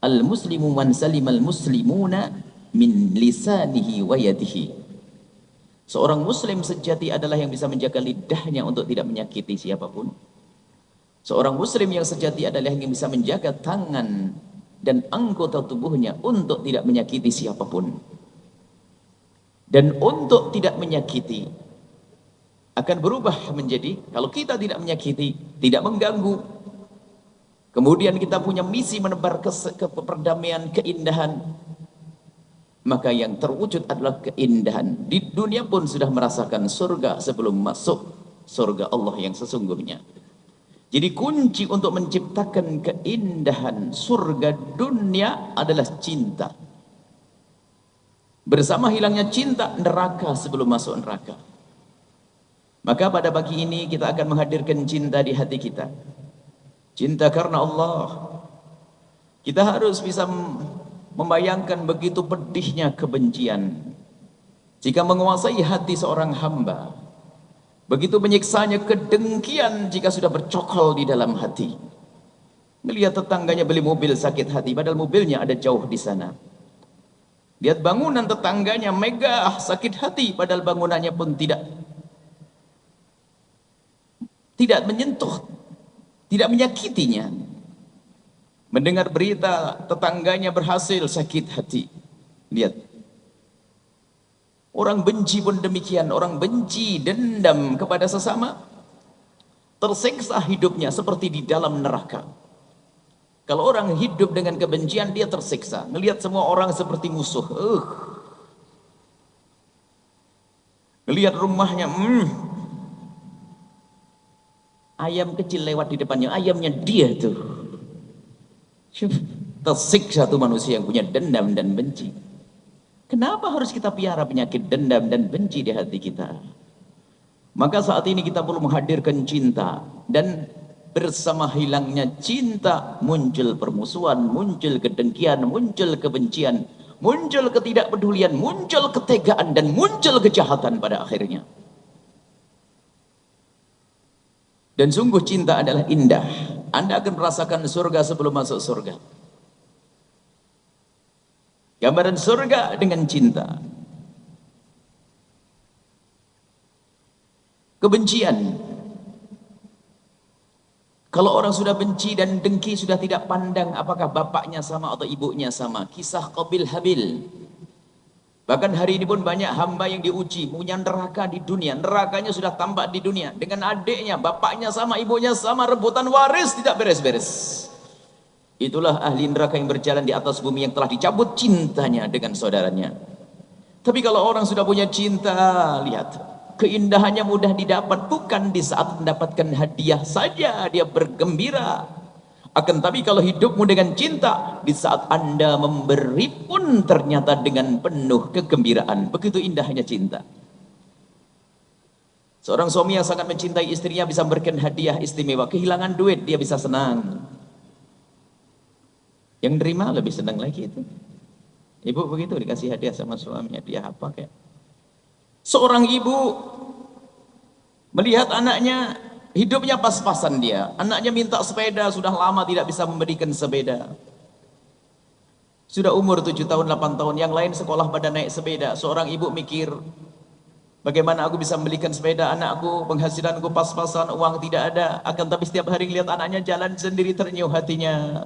Al-muslimu man salimal muslimuna min lisanihi wa yadihi. Seorang muslim sejati adalah yang bisa menjaga lidahnya untuk tidak menyakiti siapapun. Seorang muslim yang sejati adalah yang bisa menjaga tangan dan anggota tubuhnya untuk tidak menyakiti siapapun. Dan untuk tidak menyakiti akan berubah menjadi, kalau kita tidak menyakiti, tidak mengganggu, kemudian kita punya misi menebar perdamaian, keindahan, maka yang terwujud adalah keindahan. Di dunia pun sudah merasakan surga sebelum masuk surga Allah yang sesungguhnya. Jadi kunci untuk menciptakan keindahan surga dunia adalah cinta. Bersama hilangnya cinta, neraka sebelum masuk neraka. Maka pada pagi ini kita akan menghadirkan cinta di hati kita. Cinta karena Allah. Kita harus bisa membayangkan begitu pedihnya kebencian jika menguasai hati seorang hamba. Begitu menyiksanya kedengkian jika sudah bercokol di dalam hati. Melihat tetangganya beli mobil sakit hati, padahal mobilnya ada jauh di sana. Lihat bangunan tetangganya megah sakit hati, padahal bangunannya pun tidak menyentuh, tidak menyakitinya. Mendengar berita tetangganya berhasil sakit hati. Lihat. Orang benci pun demikian, orang benci, dendam kepada sesama, tersiksa hidupnya seperti di dalam neraka. Kalau orang hidup dengan kebencian, dia tersiksa. Melihat semua orang seperti musuh. Melihat rumahnya, ayam kecil lewat di depannya, ayamnya dia tuh. Tersiksa tuh manusia yang punya dendam dan benci. Kenapa harus kita piara penyakit dendam dan benci di hati kita? Maka saat ini kita perlu menghadirkan cinta. Dan bersama hilangnya cinta, muncul permusuhan, muncul kedengkian, muncul kebencian, muncul ketidakpedulian, muncul ketegaan, dan muncul kejahatan pada akhirnya. Dan sungguh cinta adalah indah. Anda akan merasakan surga sebelum masuk surga. Gambaran surga dengan cinta. Kebencian. Kalau orang sudah benci dan dengki, sudah tidak pandang apakah bapaknya sama atau ibunya sama. Kisah Qabil Habil. Bahkan hari ini pun banyak hamba yang diuji, punya neraka di dunia. Nerakanya sudah tampak di dunia. Dengan adiknya, bapaknya sama, ibunya sama, rebutan waris tidak beres-beres. Itulah ahli neraka yang berjalan di atas bumi yang telah dicabut cintanya dengan saudaranya. Tapi kalau orang sudah punya cinta, lihat, keindahannya mudah didapat, bukan di saat mendapatkan hadiah saja dia bergembira. Akan tapi kalau hidupmu dengan cinta, di saat Anda memberi pun ternyata dengan penuh kegembiraan. Begitu indahnya cinta. Seorang suami yang sangat mencintai istrinya bisa memberikan hadiah istimewa. Kehilangan duit, dia bisa senang. Yang nerima lebih senang lagi itu. Ibu begitu dikasih hadiah sama suaminya, dia apa kayak. Seorang ibu melihat anaknya hidupnya pas-pasan dia. Anaknya minta sepeda, sudah lama tidak bisa memberikan sepeda. Sudah umur 7 tahun, 8 tahun, yang lain sekolah pada naik sepeda. Seorang ibu mikir, bagaimana aku bisa membelikan sepeda anakku, penghasilanku pas-pasan, uang tidak ada. Akan tapi setiap hari lihat anaknya jalan sendiri, ternyuh hatinya.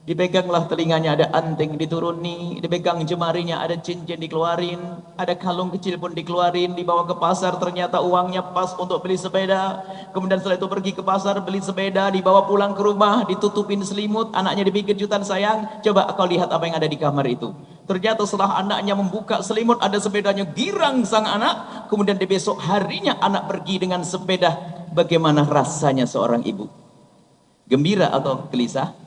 Dipeganglah telinganya, ada anting dituruni, dipegang jemarinya, ada cincin dikeluarin, ada kalung kecil pun dikeluarin, dibawa ke pasar, ternyata uangnya pas untuk beli sepeda. Kemudian setelah itu pergi ke pasar, beli sepeda, dibawa pulang ke rumah, ditutupin selimut, anaknya dipikir jutaan, sayang, coba kau lihat apa yang ada di kamar itu. Ternyata setelah anaknya membuka selimut, ada sepedanya, girang sang anak. Kemudian di besok harinya anak pergi dengan sepeda. Bagaimana rasanya seorang ibu? Gembira atau gelisah?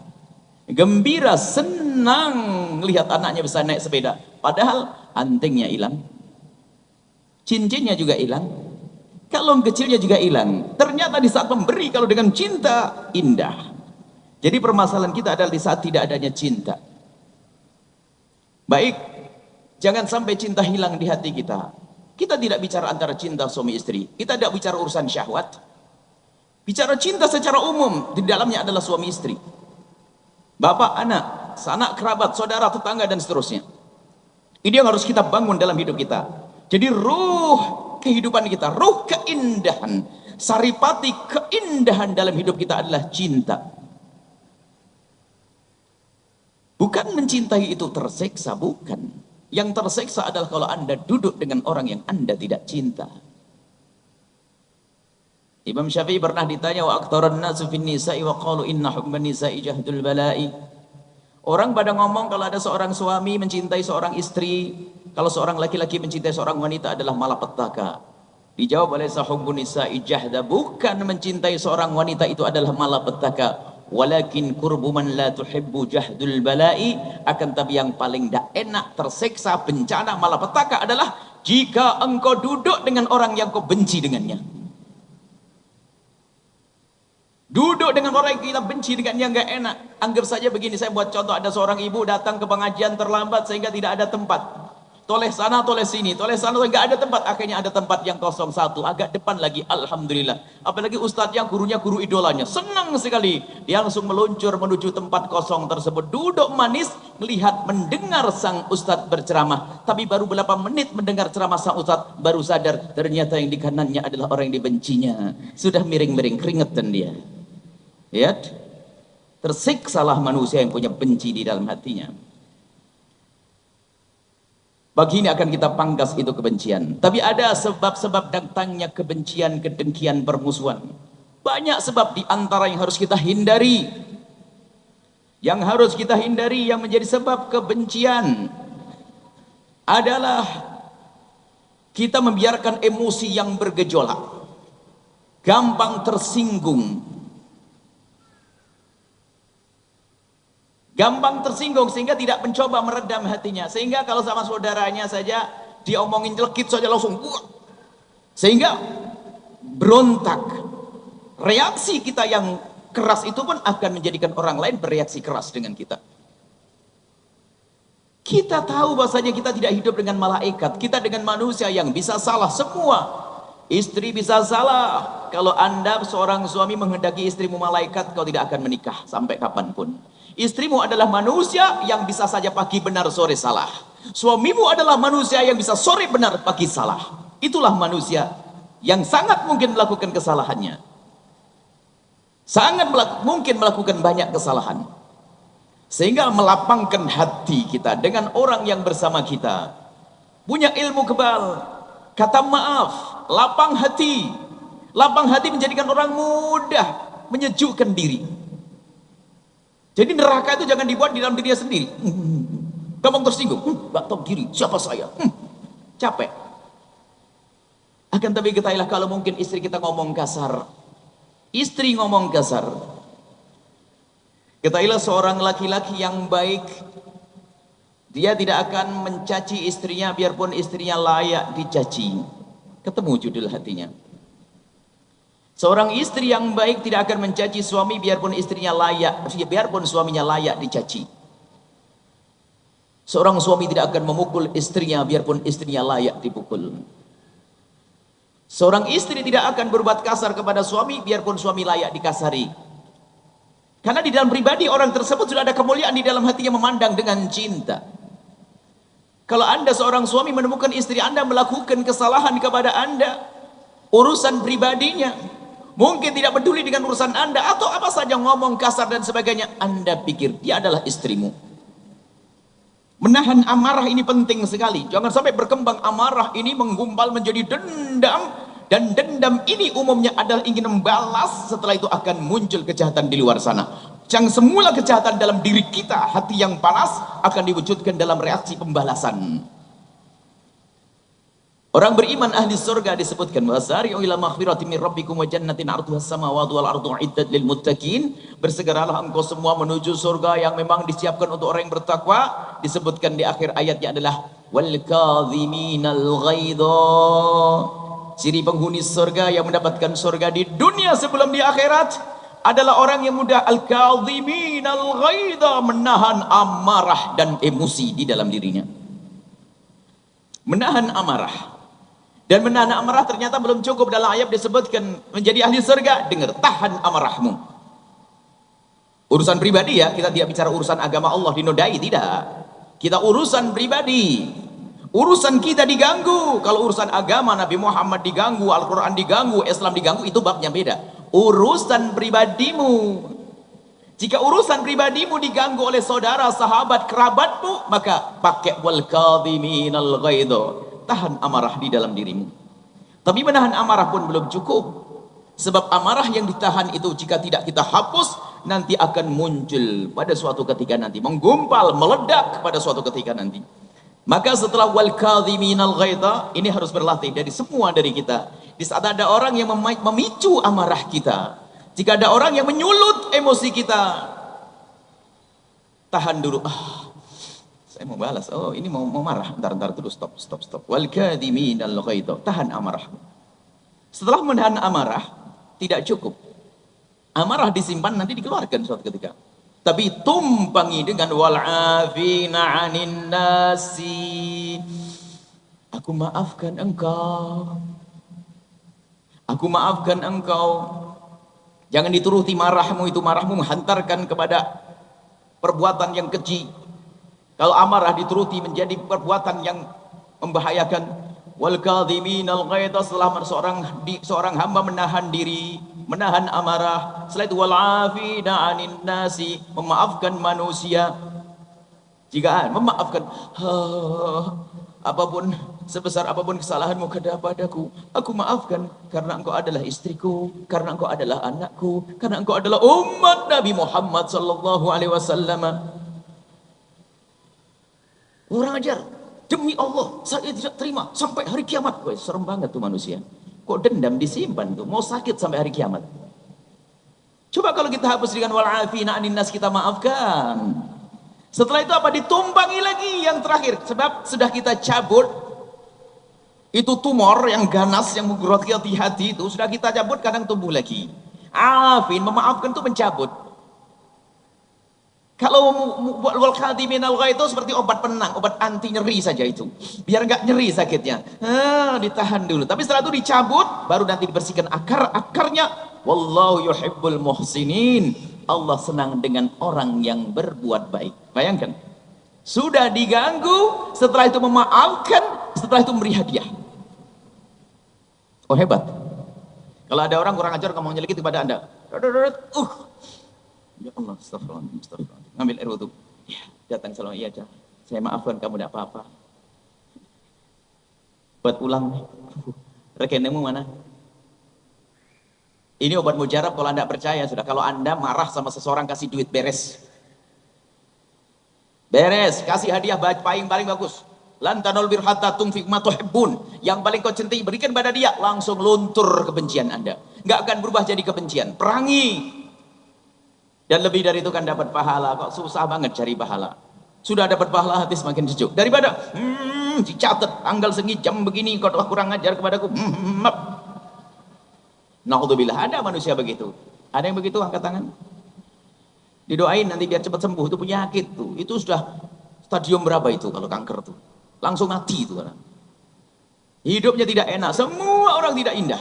Gembira, senang melihat anaknya bisa naik sepeda. Padahal antingnya hilang, cincinnya juga hilang, kalung kecilnya juga hilang. Ternyata di saat memberi, kalau dengan cinta, indah. Jadi permasalahan kita adalah di saat tidak adanya cinta. Baik, jangan sampai cinta hilang di hati kita. Kita tidak bicara antara cinta suami istri, kita tidak bicara urusan syahwat. Bicara cinta secara umum, di dalamnya adalah suami istri, bapak anak, sanak kerabat, saudara, tetangga, dan seterusnya. Ini yang harus kita bangun dalam hidup kita. Jadi ruh kehidupan kita, ruh keindahan, saripati keindahan dalam hidup kita adalah cinta. Bukan mencintai itu terseksa, bukan. Yang terseksa adalah kalau Anda duduk dengan orang yang Anda tidak cinta. Imam Syafi'i pernah ditanya, wa aktsarun nasu fin nisa'i wa qalu inna hubban nisa'i jahdul bala'i. Orang pada ngomong kalau ada seorang suami mencintai seorang istri, kalau seorang laki-laki mencintai seorang wanita adalah malapetaka. Dijawab oleh sahubbun nisa'i jahda, bukan mencintai seorang wanita itu adalah malapetaka, walakin qurbu man la tuhibbu jahdul bala'i. Akan tapi yang paling tidak enak, terseksa, bencana, malapetaka adalah jika engkau duduk dengan orang yang kau benci dengannya. Duduk dengan orang yang kita benci dengannya nggak enak. Anggap saja begini, saya buat contoh, ada seorang ibu datang ke pengajian terlambat sehingga tidak ada tempat. Toleh sana, toleh sini, toleh sana, nggak ada tempat. Akhirnya ada tempat yang kosong satu, agak depan lagi, alhamdulillah. Apalagi ustadz yang gurunya guru idolanya, senang sekali. Dia langsung meluncur menuju tempat kosong tersebut, duduk manis, melihat, mendengar sang ustadz berceramah. Tapi baru beberapa menit mendengar ceramah sang ustadz, baru sadar ternyata yang di kanannya adalah orang yang dibencinya. Sudah miring-miring keringetan dia. Lihat, tersiksalah manusia yang punya benci di dalam hatinya. Pagi ini akan kita pangkas itu kebencian. Tapi ada sebab-sebab datangnya kebencian, kedengkian, permusuhan. Banyak sebab, di antara yang harus kita hindari. Yang harus kita hindari, yang menjadi sebab kebencian adalah kita membiarkan emosi yang bergejolak, gampang tersinggung, sehingga tidak mencoba meredam hatinya, sehingga kalau sama saudaranya saja dia omongin jelekit saja langsung sehingga berontak. Reaksi kita yang keras itu pun akan menjadikan orang lain bereaksi keras dengan kita. Kita tahu bahwasanya kita tidak hidup dengan malaikat, kita dengan manusia yang bisa salah semua. Istri bisa salah. Kalau Anda seorang suami menghendaki istrimu malaikat, kau tidak akan menikah sampai kapanpun. Istrimu adalah manusia yang bisa saja pagi benar sore salah. Suamimu adalah manusia yang bisa sore benar pagi salah. Itulah manusia yang sangat mungkin melakukan kesalahannya, sangat mungkin melakukan banyak kesalahan, sehingga melapangkan hati kita dengan orang yang bersama kita, punya ilmu kebal, kata maaf, lapang hati. Lapang hati menjadikan orang mudah menyejukkan diri. Jadi neraka itu jangan dibuat di dalam dirinya sendiri. Gampang tersinggung, gak tahu diri, siapa saya, capek. Akan tapi ketahuilah, kalau mungkin istri kita ngomong kasar, istri ngomong kasar, ketahuilah seorang laki-laki yang baik, dia tidak akan mencaci istrinya biarpun istrinya layak dicaci. Ketemu judul hatinya. Seorang istri yang baik tidak akan mencaci suami biarpun istrinya layak, biarpun suaminya layak dicaci. Seorang suami tidak akan memukul istrinya biarpun istrinya layak dipukul. Seorang istri tidak akan berbuat kasar kepada suami biarpun suami layak dikasari. Karena di dalam pribadi orang tersebut sudah ada kemuliaan di dalam hatinya, memandang dengan cinta. Kalau Anda seorang suami menemukan istri Anda melakukan kesalahan kepada Anda, urusan pribadinya, mungkin tidak peduli dengan urusan Anda, atau apa saja ngomong kasar dan sebagainya, Anda pikir dia adalah istrimu. Menahan amarah ini penting sekali. Jangan sampai berkembang amarah ini menggumpal menjadi dendam, dan dendam ini umumnya adalah ingin membalas. Setelah itu akan muncul kejahatan di luar sana. Yang semula kejahatan dalam diri kita, hati yang panas, akan diwujudkan dalam reaksi pembalasan. Orang beriman ahli surga disebutkan, wasari'u ila maghfiratin min rabbikum wa jannatin 'arduha as-samawati wal ardu 'iddat lil muttaqin. Bersegeralah engkau semua menuju surga yang memang disiapkan untuk orang yang bertakwa. Disebutkan di akhir ayatnya adalah wal kadhiminal ghaidha. Ciri penghuni surga yang mendapatkan surga di dunia sebelum di akhirat adalah orang yang mudah al-kadhiminal ghaidha, menahan amarah dan emosi di dalam dirinya. Menahan amarah. Dan menahan amarah ternyata belum cukup. Dalam ayat disebutkan menjadi ahli surga, dengar, tahan amarahmu. Urusan pribadi ya, kita tidak bicara urusan agama Allah dinodai, tidak. Kita urusan pribadi. Urusan kita diganggu. Kalau urusan agama Nabi Muhammad diganggu, Al-Quran diganggu, Islam diganggu, itu babnya beda. Urusan pribadimu. Jika urusan pribadimu diganggu oleh saudara, sahabat, kerabatmu, maka pakai wal kadhiminal ghaidha. Tahan amarah di dalam dirimu. Tapi menahan amarah pun belum cukup. Sebab amarah yang ditahan itu jika tidak kita hapus, nanti akan muncul pada suatu ketika nanti, menggumpal, meledak pada suatu ketika nanti. Maka setelah wal kadhiminal ghaidha, ini harus berlatih dari semua dari kita. Di saat ada orang yang memicu amarah kita, jika ada orang yang menyulut emosi kita, tahan dulu. Saya mau balas. Oh, ini mau marah. Ntar dulu, stop. Wal kadhiminal ghaidha, tahan amarah. Setelah menahan amarah, tidak cukup. Amarah disimpan, nanti dikeluarkan suatu ketika. Tapi tumpangi dengan wal afina 'anin nasi. Aku maafkan engkau. Aku maafkan engkau. Jangan dituruti marahmu, itu marahmu menghantarkan kepada perbuatan yang keji. Kalau amarah dituruti menjadi perbuatan yang membahayakan. Wal kadhiminal ghaidha, setelah seorang hamba menahan diri, menahan amarah, setelah itu wal afina 'anin nasi, memaafkan manusia. Jika memaafkan, apapun, sebesar apapun kesalahanmu kepadaku, aku maafkan karena engkau adalah istriku, karena engkau adalah anakku, karena engkau adalah umat Nabi Muhammad sallallahu alaihi wasallam. Kurang ajar. Demi Allah, saya tidak terima sampai hari kiamat. Wah, serem banget tuh manusia. Kok dendam disimpan tuh, mau sakit sampai hari kiamat. Coba kalau kita hapus dengan wal afina 'anin nas, kita maafkan. Setelah itu apa? Ditumpangi lagi yang terakhir. Sebab sudah kita cabut itu tumor yang ganas yang menggerogoti hati itu, sudah kita cabut, kadang tumbuh lagi. Afin, memaafkan itu mencabut. Kalau wal kadhiminal ghaidha itu seperti obat penenang, obat anti nyeri saja itu. Biar enggak nyeri sakitnya. Ditahan dulu. Tapi setelah itu dicabut, baru nanti dibersihkan akarnya. Wallahu yuhibbul muhsinin. Allah senang dengan orang yang berbuat baik. Bayangkan. Sudah diganggu, setelah itu memaafkan, setelah itu memberi hadiah. Oh, hebat. Kalau ada orang kurang ajar ngomong nyelekit kepada Anda. Ya Allah, astagfirullah. Ngambil air wudhu. Ya, datang salam, iya aja. Saya maafkan kamu, tidak apa-apa. Buat ulang. Rekeningmu mana? Ini obat mujarab. Kalau Anda percaya sudah. Kalau Anda marah sama seseorang, kasih duit, beres. Beres, kasih hadiah paling bagus. Lan tanul bir hatta tunfiq ma tuhibbun. Yang paling kau cintai berikan pada dia, langsung luntur kebencian Anda. Enggak akan berubah jadi kebencian. Perangi. Dan lebih dari itu kan dapat pahala. Kok susah banget cari pahala. Sudah dapat pahala, hati semakin sejuk. Daripada dicatat tanggal segi jam begini kau telah kurang ajar kepadaku. Naudzubillah, ada manusia begitu. Ada yang begitu, angkat tangan. Didoain nanti biar cepat sembuh. Itu penyakit tuh. Itu sudah stadium berapa itu kalau kanker tuh? Langsung mati itu kan. Hidupnya tidak enak. Semua orang tidak indah.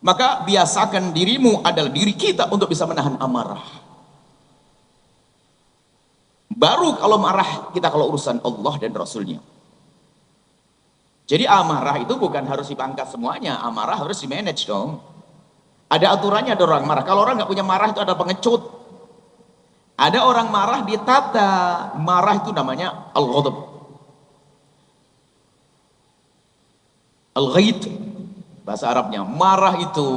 Maka biasakan dirimu adalah diri kita untuk bisa menahan amarah. Baru kalau marah kita kalau urusan Allah dan Rasulnya. Jadi amarah itu bukan harus dipangkas semuanya. Amarah harus di-manage dong. Ada aturannya, ada orang marah. Kalau orang nggak punya marah itu ada pengecut. Ada orang marah ditata. Marah itu namanya al-ghadab. Al-ghaid. Bahasa Arabnya, marah itu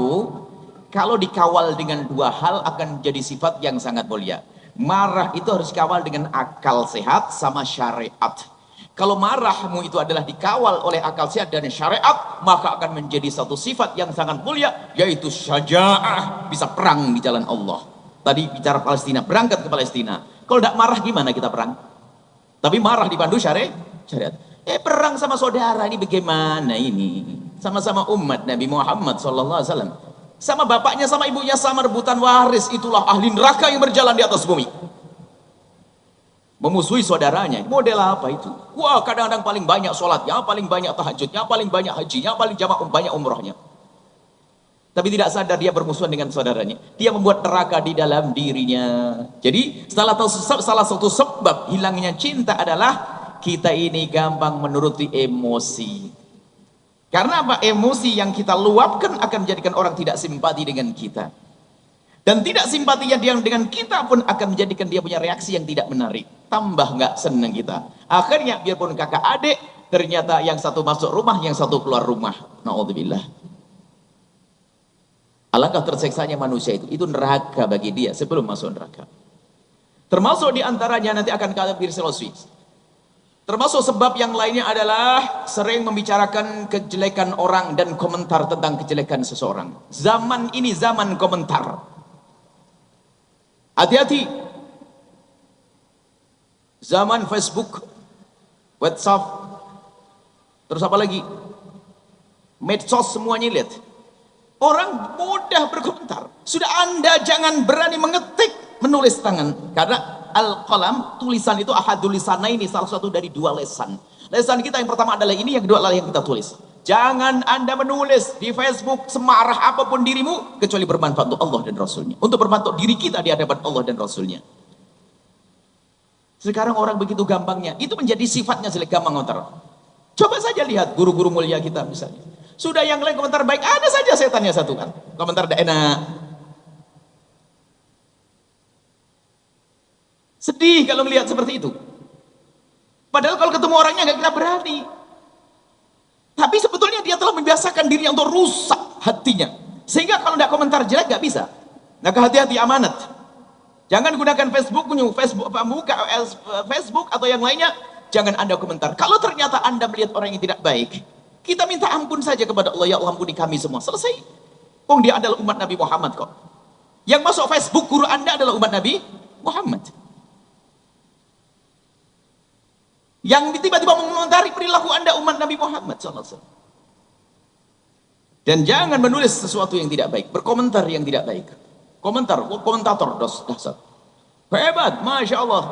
kalau dikawal dengan dua hal akan jadi sifat yang sangat mulia. Marah itu harus dikawal dengan akal sehat sama syariat. Kalau marahmu itu adalah dikawal oleh akal sehat dan syariat, maka akan menjadi satu sifat yang sangat mulia, yaitu syaja'ah, bisa perang di jalan Allah. Tadi bicara Palestina, berangkat ke Palestina. Kalau tidak marah gimana kita perang? Tapi marah dipandu syariat. Perang sama saudara ini bagaimana ini? Sama-sama umat Nabi Muhammad sallallahu alaihi wasallam. Sama bapaknya sama ibunya sama rebutan waris, itulah ahli neraka yang berjalan di atas bumi. Memusuhi saudaranya. Model apa itu? Wah, kadang-kadang paling banyak sholatnya, paling banyak tahajudnya, paling banyak hajinya, paling banyak umrohnya. Tapi tidak sadar dia bermusuhan dengan saudaranya. Dia membuat neraka di dalam dirinya. Jadi salah satu sebab hilangnya cinta adalah kita ini gampang menuruti emosi. Karena apa? Emosi yang kita luapkan akan menjadikan orang tidak simpati dengan kita. Dan tidak simpatinya dia dengan kita pun akan menjadikan dia punya reaksi yang tidak menarik. Tambah nggak senang kita. Akhirnya biarpun kakak adik, ternyata yang satu masuk rumah, yang satu keluar rumah. Na'udzubillah. Alangkah tersiksanya manusia itu neraka bagi dia sebelum masuk neraka. Termasuk diantaranya nanti akan kata filosofi. Termasuk sebab yang lainnya adalah sering membicarakan kejelekan orang dan komentar tentang kejelekan seseorang. Zaman ini zaman komentar. Hati-hati. Zaman Facebook, WhatsApp, terus apa lagi? Medsos semuanya lihat. Orang mudah berkomentar. Sudah Anda jangan berani mengetik, menulis tangan. Karena al-qalam, tulisan itu ahadul lisanaini, salah satu dari dua lesan. Lesan kita yang pertama adalah ini, yang kedua adalah yang kita tulis. Jangan Anda menulis di Facebook semarah apapun dirimu, kecuali bermanfaat untuk Allah dan Rasulnya. Untuk bermanfaat diri kita di hadapan Allah dan Rasulnya. Sekarang orang begitu gampangnya. Itu menjadi sifatnya jelek, gampang komentar. Coba saja lihat guru-guru mulia kita misalnya. Sudah yang lain komentar baik, ada saja setannya satu kan. Komentar tidak enak. Sedih kalau melihat seperti itu. Padahal kalau ketemu orangnya nggak kita berani. Tapi sebetulnya dia telah membiasakan dirinya untuk rusak hatinya. Sehingga kalau tidak komentar jelek nggak bisa. Nah, hati-hati, amanat. Jangan gunakan Facebook atau yang lainnya. Jangan Anda komentar. Kalau ternyata Anda melihat orang yang tidak baik, kita minta ampun saja kepada Allah. Ya Allah, ampuni kami semua. Selesai. Dia adalah umat Nabi Muhammad kok. Yang masuk Facebook guru Anda adalah umat Nabi Muhammad. Yang tiba-tiba mengomentari perilaku Anda umat Nabi Muhammad SAW. Dan jangan menulis sesuatu yang tidak baik, berkomentar yang tidak baik. Komentator dasar. Hebat, Masya Allah.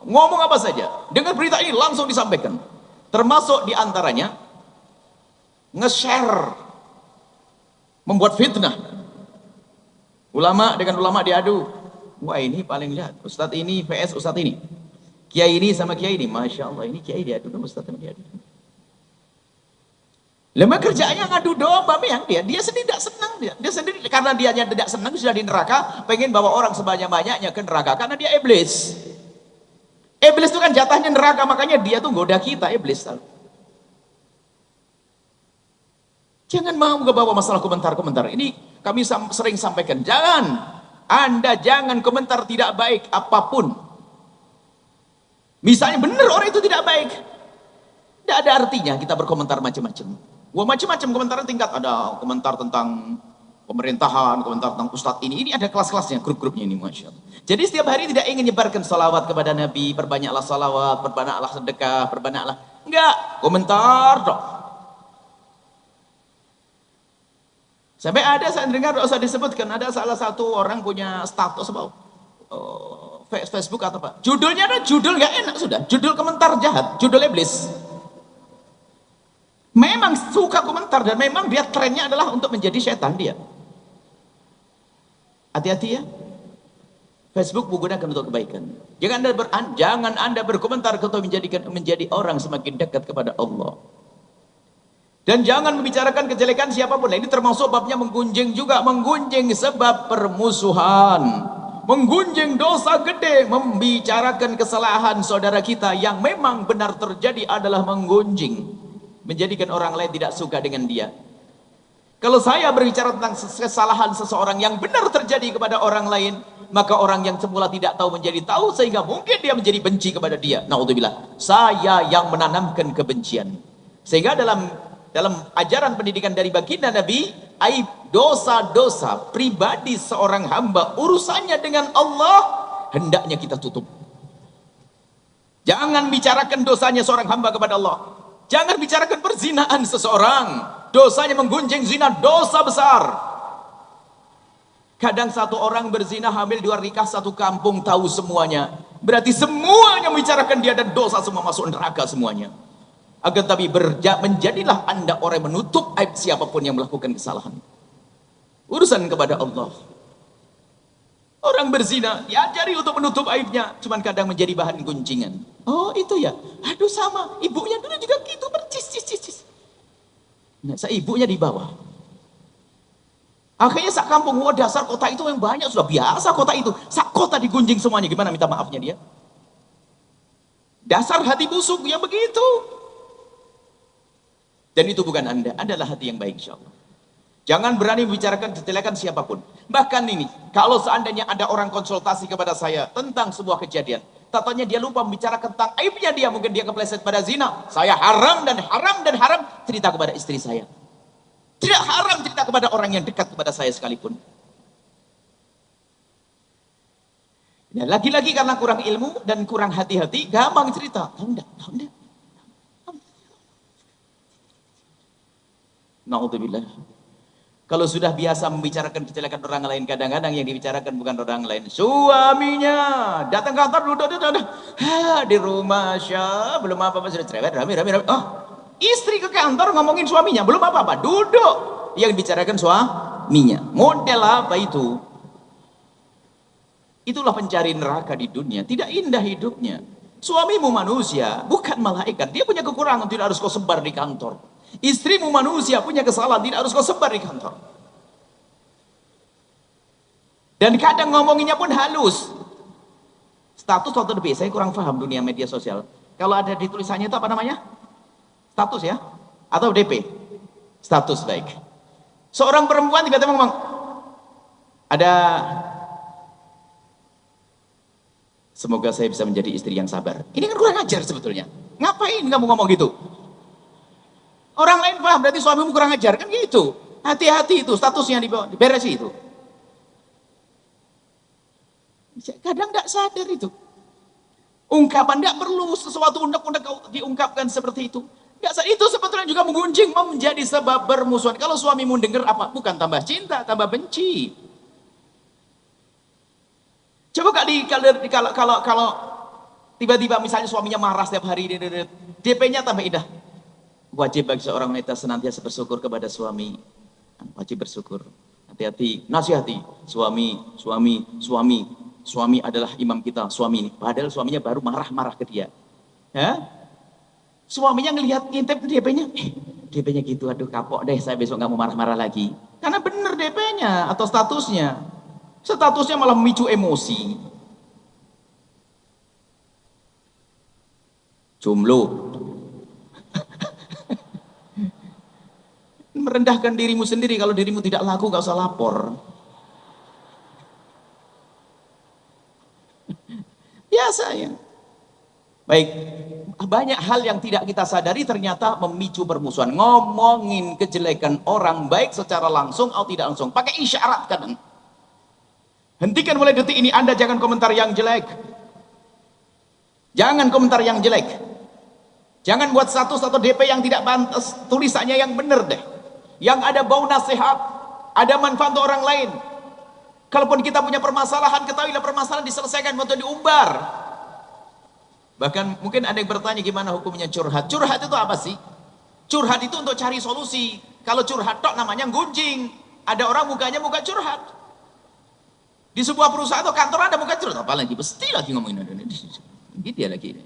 Ngomong apa saja, dengan berita ini langsung disampaikan. Termasuk diantaranya nge-share, membuat fitnah. Ulama dengan ulama diadu. Wah, ini paling lihat, Ustadz ini vs Ustadz ini, Kiai ini sama Kiai ini. Masya Allah, ini Kiai diadu dan Ustadz ini diadu. Lama kerjaannya ngadu domba, yang dia sendiri tidak senang, dia sendiri karena dia tidak senang sudah di neraka, pengen bawa orang sebanyak-banyaknya ke neraka karena dia iblis. Iblis itu kan jatahnya neraka, makanya dia tuh goda kita, iblis. Jangan mau bawa masalah komentar-komentar. Ini kami sering sampaikan, Anda jangan komentar tidak baik apapun. Misalnya benar orang itu tidak baik, tidak ada artinya kita berkomentar macam-macam. Macam-macam komentar tingkat, ada komentar tentang pemerintahan, komentar tentang ustadz ini ada kelas-kelasnya, grup-grupnya ini, Masya Allah. Jadi setiap hari tidak ingin menyebarkan salawat kepada Nabi, perbanyaklah salawat, perbanyaklah sedekah, perbanyaklah, enggak, komentar dong. Sampai ada, saya dengar, usah disebutkan, ada salah satu orang punya status apa, Facebook atau apa, judulnya ada judul nggak enak sudah, judul komentar jahat, judul iblis. Memang suka komentar dan memang dia trennya adalah untuk menjadi setan dia. Hati-hati ya. Facebook menggunakan untuk kebaikan. Jangan anda berkomentar atau menjadi orang semakin dekat kepada Allah. Dan jangan membicarakan kejelekan siapapun. Ini termasuk babnya menggunjing juga, menggunjing sebab permusuhan, menggunjing dosa gede, membicarakan kesalahan saudara kita yang memang benar terjadi adalah menggunjing. Menjadikan orang lain tidak suka dengan dia. Kalau saya berbicara tentang kesalahan seseorang yang benar terjadi kepada orang lain, maka orang yang semula tidak tahu menjadi tahu, sehingga mungkin dia menjadi benci kepada dia. Naudzubillah. Saya yang menanamkan kebencian. Sehingga dalam ajaran pendidikan dari baginda Nabi, aib dosa-dosa pribadi seorang hamba, urusannya dengan Allah hendaknya kita tutup. Jangan bicarakan dosanya seorang hamba kepada Allah. Jangan bicarakan perzinaan seseorang, dosanya menggunjing zina, dosa besar. Kadang satu orang berzina hamil 2 nikah, satu kampung tahu semuanya, berarti semuanya membicarakan dia dan dosa semua masuk neraka semuanya. Agar tapi menjadilah anda orang yang menutup aib siapapun yang melakukan kesalahan. Urusan kepada Allah. Orang berzina diajari untuk menutup aibnya, cuman kadang menjadi bahan gunjingan. Oh itu ya, aduh sama, ibunya dulu juga gitu, percis. Nah, ibunya di bawah. Akhirnya sak kampung, wah dasar kota itu yang banyak, sudah biasa kota itu. Sak kota digunjing semuanya, gimana minta maafnya dia? Dasar hati busuk yang begitu. Dan itu bukan Anda, adalah hati yang baik insya Allah. Jangan berani membicarakan kejelekan siapapun. Bahkan ini, kalau seandainya ada orang konsultasi kepada saya tentang sebuah kejadian, tatanya dia lupa membicarakan tentang aibnya dia, mungkin dia kepleset pada zina. Saya haram cerita kepada istri saya. Tidak haram cerita kepada orang yang dekat kepada saya sekalipun. Ya, lagi-lagi karena kurang ilmu dan kurang hati-hati, gampang cerita. Tahu enggak? Na'udzubillah. Kalau sudah biasa membicarakan kejelekan orang lain, kadang-kadang yang dibicarakan bukan orang lain, suaminya datang kantor duduk di rumah Syah, belum apa-apa sudah cerewet, rame. Oh, istri ke kantor ngomongin suaminya, belum apa-apa, duduk. Yang dibicarakan suaminya. Model apa itu? Itulah pencari neraka di dunia, tidak indah hidupnya. Suamimu manusia, bukan malaikat. Dia punya kekurangan, tidak harus kau sebar di kantor. Istrimu manusia, punya kesalahan, tidak harus kau sebar di kantor. Dan kadang ngomonginnya pun halus. Status atau DP, saya kurang paham dunia media sosial. Kalau ada di tulisannya itu apa namanya? Status ya? Atau DP? Status, baik. Seorang perempuan tiba-tiba ngomong, ada, semoga saya bisa menjadi istri yang sabar. Ini kan kurang ajar sebetulnya. Ngapain kamu ngomong gitu? Orang lain paham, berarti suamimu kurang ajar, kan gitu. Hati-hati itu, statusnya diberesi itu. Kadang tidak sadar itu. Ungkapan tidak perlu sesuatu undang-undang diungkapkan seperti itu. Itu sebetulnya juga menggunjing, mau menjadi sebab bermusuhan. Kalau suamimu dengar apa? Bukan tambah cinta, tambah benci. Coba kalau tiba-tiba misalnya suaminya marah setiap hari, DP-nya tambah indah. Wajib bagi seorang wanita senantiasa bersyukur kepada suami. Wajib bersyukur. Hati-hati, nasihati. Suami adalah imam kita, suami. Padahal suaminya baru marah-marah ke dia. Ya? Suaminya ngelihat ngintip DP-nya. DP-nya gitu, aduh kapok deh, saya besok nggak mau marah-marah lagi. Karena bener DP-nya atau statusnya. Statusnya malah memicu emosi. Jomblo. Merendahkan dirimu sendiri, kalau dirimu tidak laku gak usah lapor. Biasa ya. Baik, banyak hal yang tidak kita sadari ternyata memicu permusuhan. Ngomongin kejelekan orang baik secara langsung atau tidak langsung, pakai isyarat kadang. Hentikan mulai detik ini, Anda jangan komentar yang jelek. Jangan komentar yang jelek. Jangan buat status atau DP yang tidak pantas, tulisannya yang benar deh. Yang ada bau nasihat, ada manfaat untuk orang lain. Kalaupun kita punya permasalahan, ketahuilah permasalahan diselesaikan, untuk diumbar. Bahkan mungkin ada yang bertanya gimana hukumnya curhat. Curhat itu apa sih? Curhat itu untuk cari solusi. Kalau curhat tok namanya gunjing. Ada orang mukanya muka curhat. Di sebuah perusahaan atau kantor ada muka curhat. Apalagi pasti lagi ngomongin gitu ya lagi.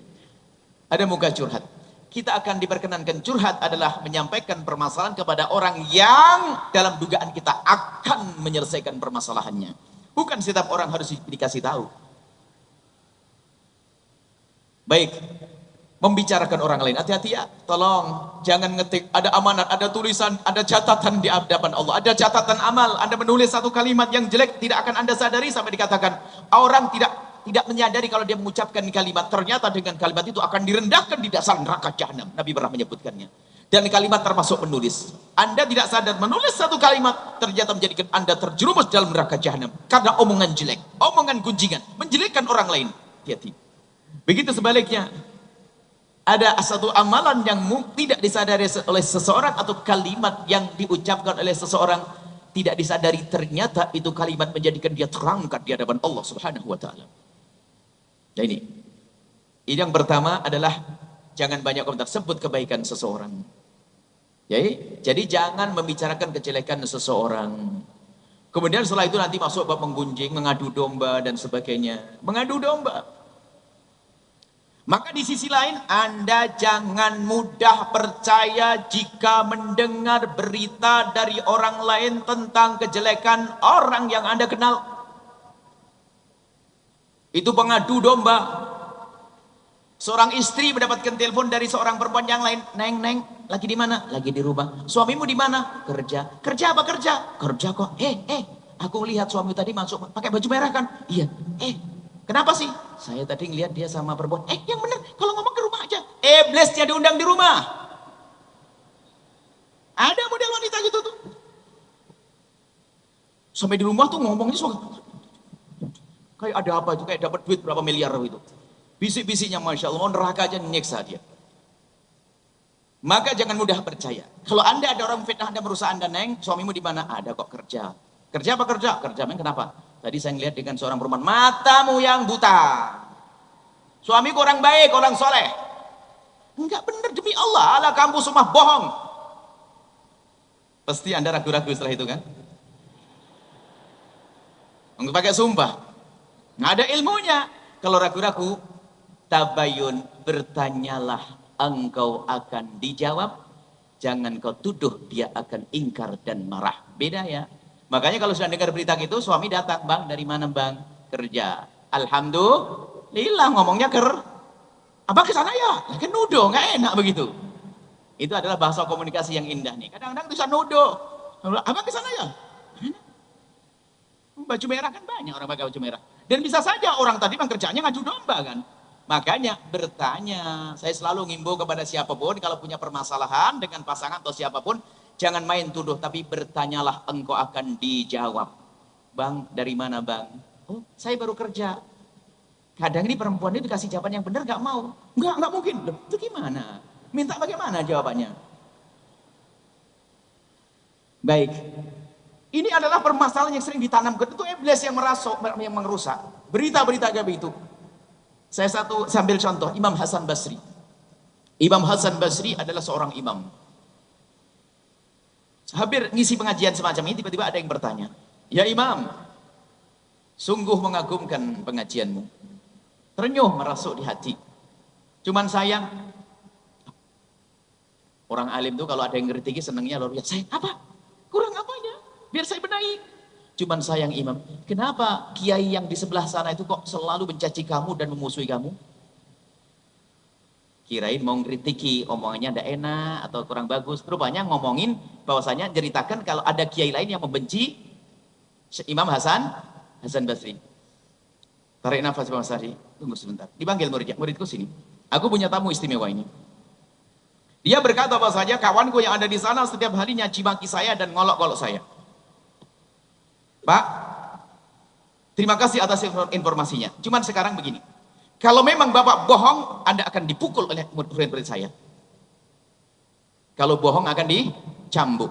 Ada muka curhat. Kita akan diperkenankan curhat adalah menyampaikan permasalahan kepada orang yang dalam dugaan kita akan menyelesaikan permasalahannya. Bukan setiap orang harus dikasih tahu. Baik, membicarakan orang lain, hati-hati ya, tolong jangan ngetik, ada amanat, ada tulisan, ada catatan di hadapan Allah, ada catatan amal. Anda menulis satu kalimat yang jelek, tidak akan Anda sadari sampai dikatakan orang tidak menyadari kalau dia mengucapkan kalimat, ternyata dengan kalimat itu akan direndahkan di dasar neraka jahanam. Nabi pernah menyebutkannya. Dan kalimat termasuk menulis. Anda tidak sadar menulis satu kalimat ternyata menjadikan Anda terjerumus dalam neraka jahanam karena omongan jelek, omongan gunjingan, menjelekkan orang lain. Hati-hati. Begitu sebaliknya, ada satu amalan yang tidak disadari oleh seseorang atau kalimat yang diucapkan oleh seseorang tidak disadari, ternyata itu kalimat menjadikan dia terangkat di hadapan Allah Subhanahu wa taala. Nah ini yang pertama adalah jangan banyak komentar, sebut kebaikan seseorang. Jadi jangan membicarakan kejelekan seseorang. Kemudian setelah itu nanti masuk bab menggunjing, mengadu domba dan sebagainya. Mengadu domba. Maka di sisi lain, Anda jangan mudah percaya jika mendengar berita dari orang lain tentang kejelekan orang yang Anda kenal. Itu pengadu domba. Seorang istri mendapatkan telepon dari seorang perempuan yang lain. Neng, lagi di mana? Lagi di rumah. Suamimu di mana? Kerja. Kerja apa kerja? Kerja kok. Aku lihat suamimu tadi masuk pakai baju merah kan? Iya. Kenapa sih? Saya tadi ngelihat dia sama perempuan. Yang benar, kalau ngomong ke rumah aja. Iblis dia diundang di rumah. Ada model wanita gitu tuh. Sampai di rumah tuh ngomongnya kayak ada apa itu, kayak dapat duit berapa miliar itu. Bisik-bisiknya Masya Allah, neraka aja nyeksa dia. Maka jangan mudah percaya. Kalau Anda ada orang fitnah Anda, merusak Anda, Neng, suamimu di mana? Ada kok, kerja. Kerja apa kerja? Kerja, Neng, kenapa? Tadi saya ngeliat dengan seorang perempuan, matamu yang buta. Suamiku orang baik, orang soleh. Enggak benar, demi Allah, ala kamu semua bohong. Pasti Anda ragu-ragu setelah itu kan? Enggak pakai sumpah. Nggak ada ilmunya. Kalau ragu-ragu, tabayun, bertanyalah, engkau akan dijawab. Jangan kau tuduh, dia akan ingkar dan marah. Beda ya. Makanya kalau sudah dengar berita gitu, suami datang, Bang, dari mana Bang? Kerja. Alhamdulillah, ngomongnya Abang ke sana ya? Kan nuduh, nggak enak begitu. Itu adalah bahasa komunikasi yang indah nih. Kadang-kadang bisa nuduh. Abang ke sana ya? Baju merah kan banyak orang pakai baju merah. Dan bisa saja orang tadi kerjanya ngadu domba kan. Makanya bertanya. Saya selalu ngimbau kepada siapapun kalau punya permasalahan dengan pasangan atau siapapun, jangan main tuduh, tapi bertanyalah, engkau akan dijawab. Bang, dari mana Bang? Oh, saya baru kerja. Kadang ini perempuan ini dikasih jawaban yang benar, gak mau. Enggak mungkin. Itu gimana? Minta bagaimana jawabannya? Baik. Ini adalah permasalahan yang sering ditanamkan. Itu iblis yang yang merusak. Berita-berita gaib itu. Saya sambil contoh, Imam Hasan Basri. Imam Hasan Basri adalah seorang imam. Hampir ngisi pengajian semacam ini, tiba-tiba ada yang bertanya, ya Imam, sungguh mengagumkan pengajianmu, terenyuh merasuk di hati, cuman sayang, orang alim tuh kalau ada yang ngeritiki senangnya luar biasa. Saya apa? Kurang apanya? Biar saya benahi. Cuman sayang Imam, kenapa kiai yang di sebelah sana itu kok selalu mencaci kamu dan memusuhi kamu? Kirain mau ngkritiki omongannya ndak enak atau kurang bagus. Rupanya ngomongin bahwasanya ceritakan kalau ada kiai lain yang membenci Imam Hasan Basri. Tarik nafas Imam Basri, tunggu sebentar. Dipanggil muridku sini. Aku punya tamu istimewa ini. Dia berkata bahwasanya kawanku yang ada di sana setiap hari nyaci maki saya dan ngolok-ngolok saya. Pak, terima kasih atas informasinya. Cuman sekarang begini. Kalau memang Bapak bohong, Anda akan dipukul oleh murid-murid saya. Kalau bohong akan dicambuk.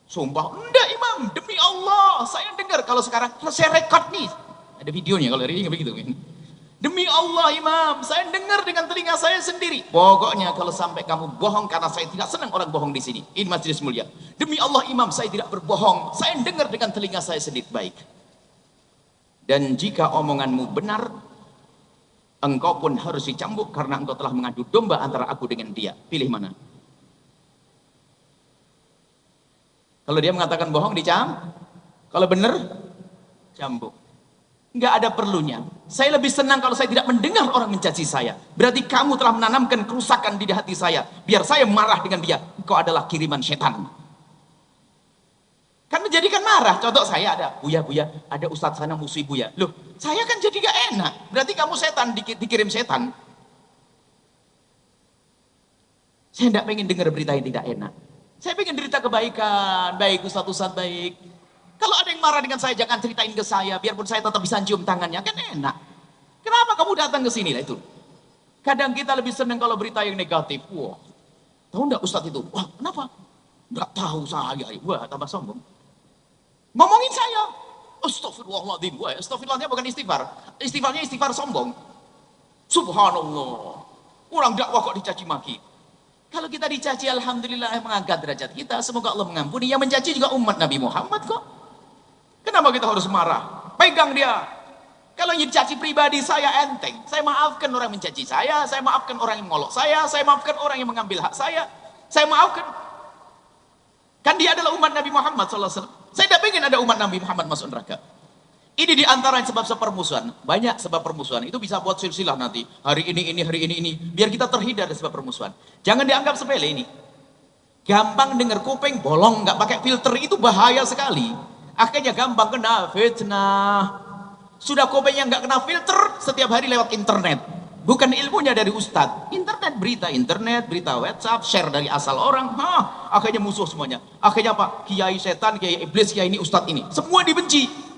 Sumpah, enggak Imam, demi Allah, saya dengar. Kalau sekarang, saya rekod nih. Ada videonya, kalau hari ini begitu. Demi Allah Imam, saya dengar dengan telinga saya sendiri. Pokoknya kalau sampai kamu bohong, karena saya tidak senang orang bohong di sini. Ini majelis mulia. Demi Allah Imam, saya tidak berbohong. Saya dengar dengan telinga saya sendiri. Baik. Dan jika omonganmu benar, engkau pun harus dicambuk karena engkau telah mengadu domba antara aku dengan dia. Pilih mana? Kalau dia mengatakan bohong, kalau benar, cambuk. Enggak ada perlunya. Saya lebih senang kalau saya tidak mendengar orang mencaci saya. Berarti kamu telah menanamkan kerusakan di hati saya. Biar saya marah dengan dia. Engkau adalah kiriman setan. Kan menjadikan marah. Contoh saya ada, Buya, ada ustadz sana musuh Buya. Loh, saya kan jadi gak enak. Berarti kamu setan, dikirim setan. Saya tidak pengen dengar berita yang tidak enak. Saya pengen berita kebaikan. Baik, ustadz baik. Kalau ada yang marah dengan saya, jangan ceritain ke saya. Biarpun saya tetap bisa cium tangannya, kan enak. Kenapa kamu datang ke sini lah itu? Kadang kita lebih senang kalau berita yang negatif. Wah, tahu enggak ustadz itu? Wah, kenapa? Enggak tahu saya. Wah, tambah sombong. Ngomongin saya. Astagfirullahaladzim. Wah, astagfirullahnya bukan istighfar. Istighfarnya istighfar sombong. Subhanallah. Orang dakwah kok dicaci maki. Kalau kita dicaci, alhamdulillah mengangkat derajat kita. Semoga Allah mengampuni. Yang mencaci juga umat Nabi Muhammad kok. Kenapa kita harus marah? Pegang dia. Kalau yang caci pribadi saya enteng. Saya maafkan orang mencaci saya maafkan orang yang mengolok saya maafkan orang yang mengambil hak saya maafkan. Kan dia adalah umat Nabi Muhammad SAW. Saya tidak ingin ada umat Nabi Muhammad masuk neraka. Ini di antara sebab-sebab permusuhan. Banyak sebab permusuhan. Itu bisa buat silsilah nanti. Hari ini. Biar kita terhindar dari sebab permusuhan. Jangan dianggap sepele ini. Gampang dengar kuping bolong, nggak pakai filter, itu bahaya sekali. Akhirnya gampang kena fitnah. Sudah kupingnya nggak kena filter, setiap hari lewat internet. Bukan ilmunya dari ustadz. Internet, berita WhatsApp, share dari asal orang. Akhirnya musuh semuanya. Akhirnya apa? Kiai setan, kiai iblis, kiai ini, ustadz ini. Semua dibenci.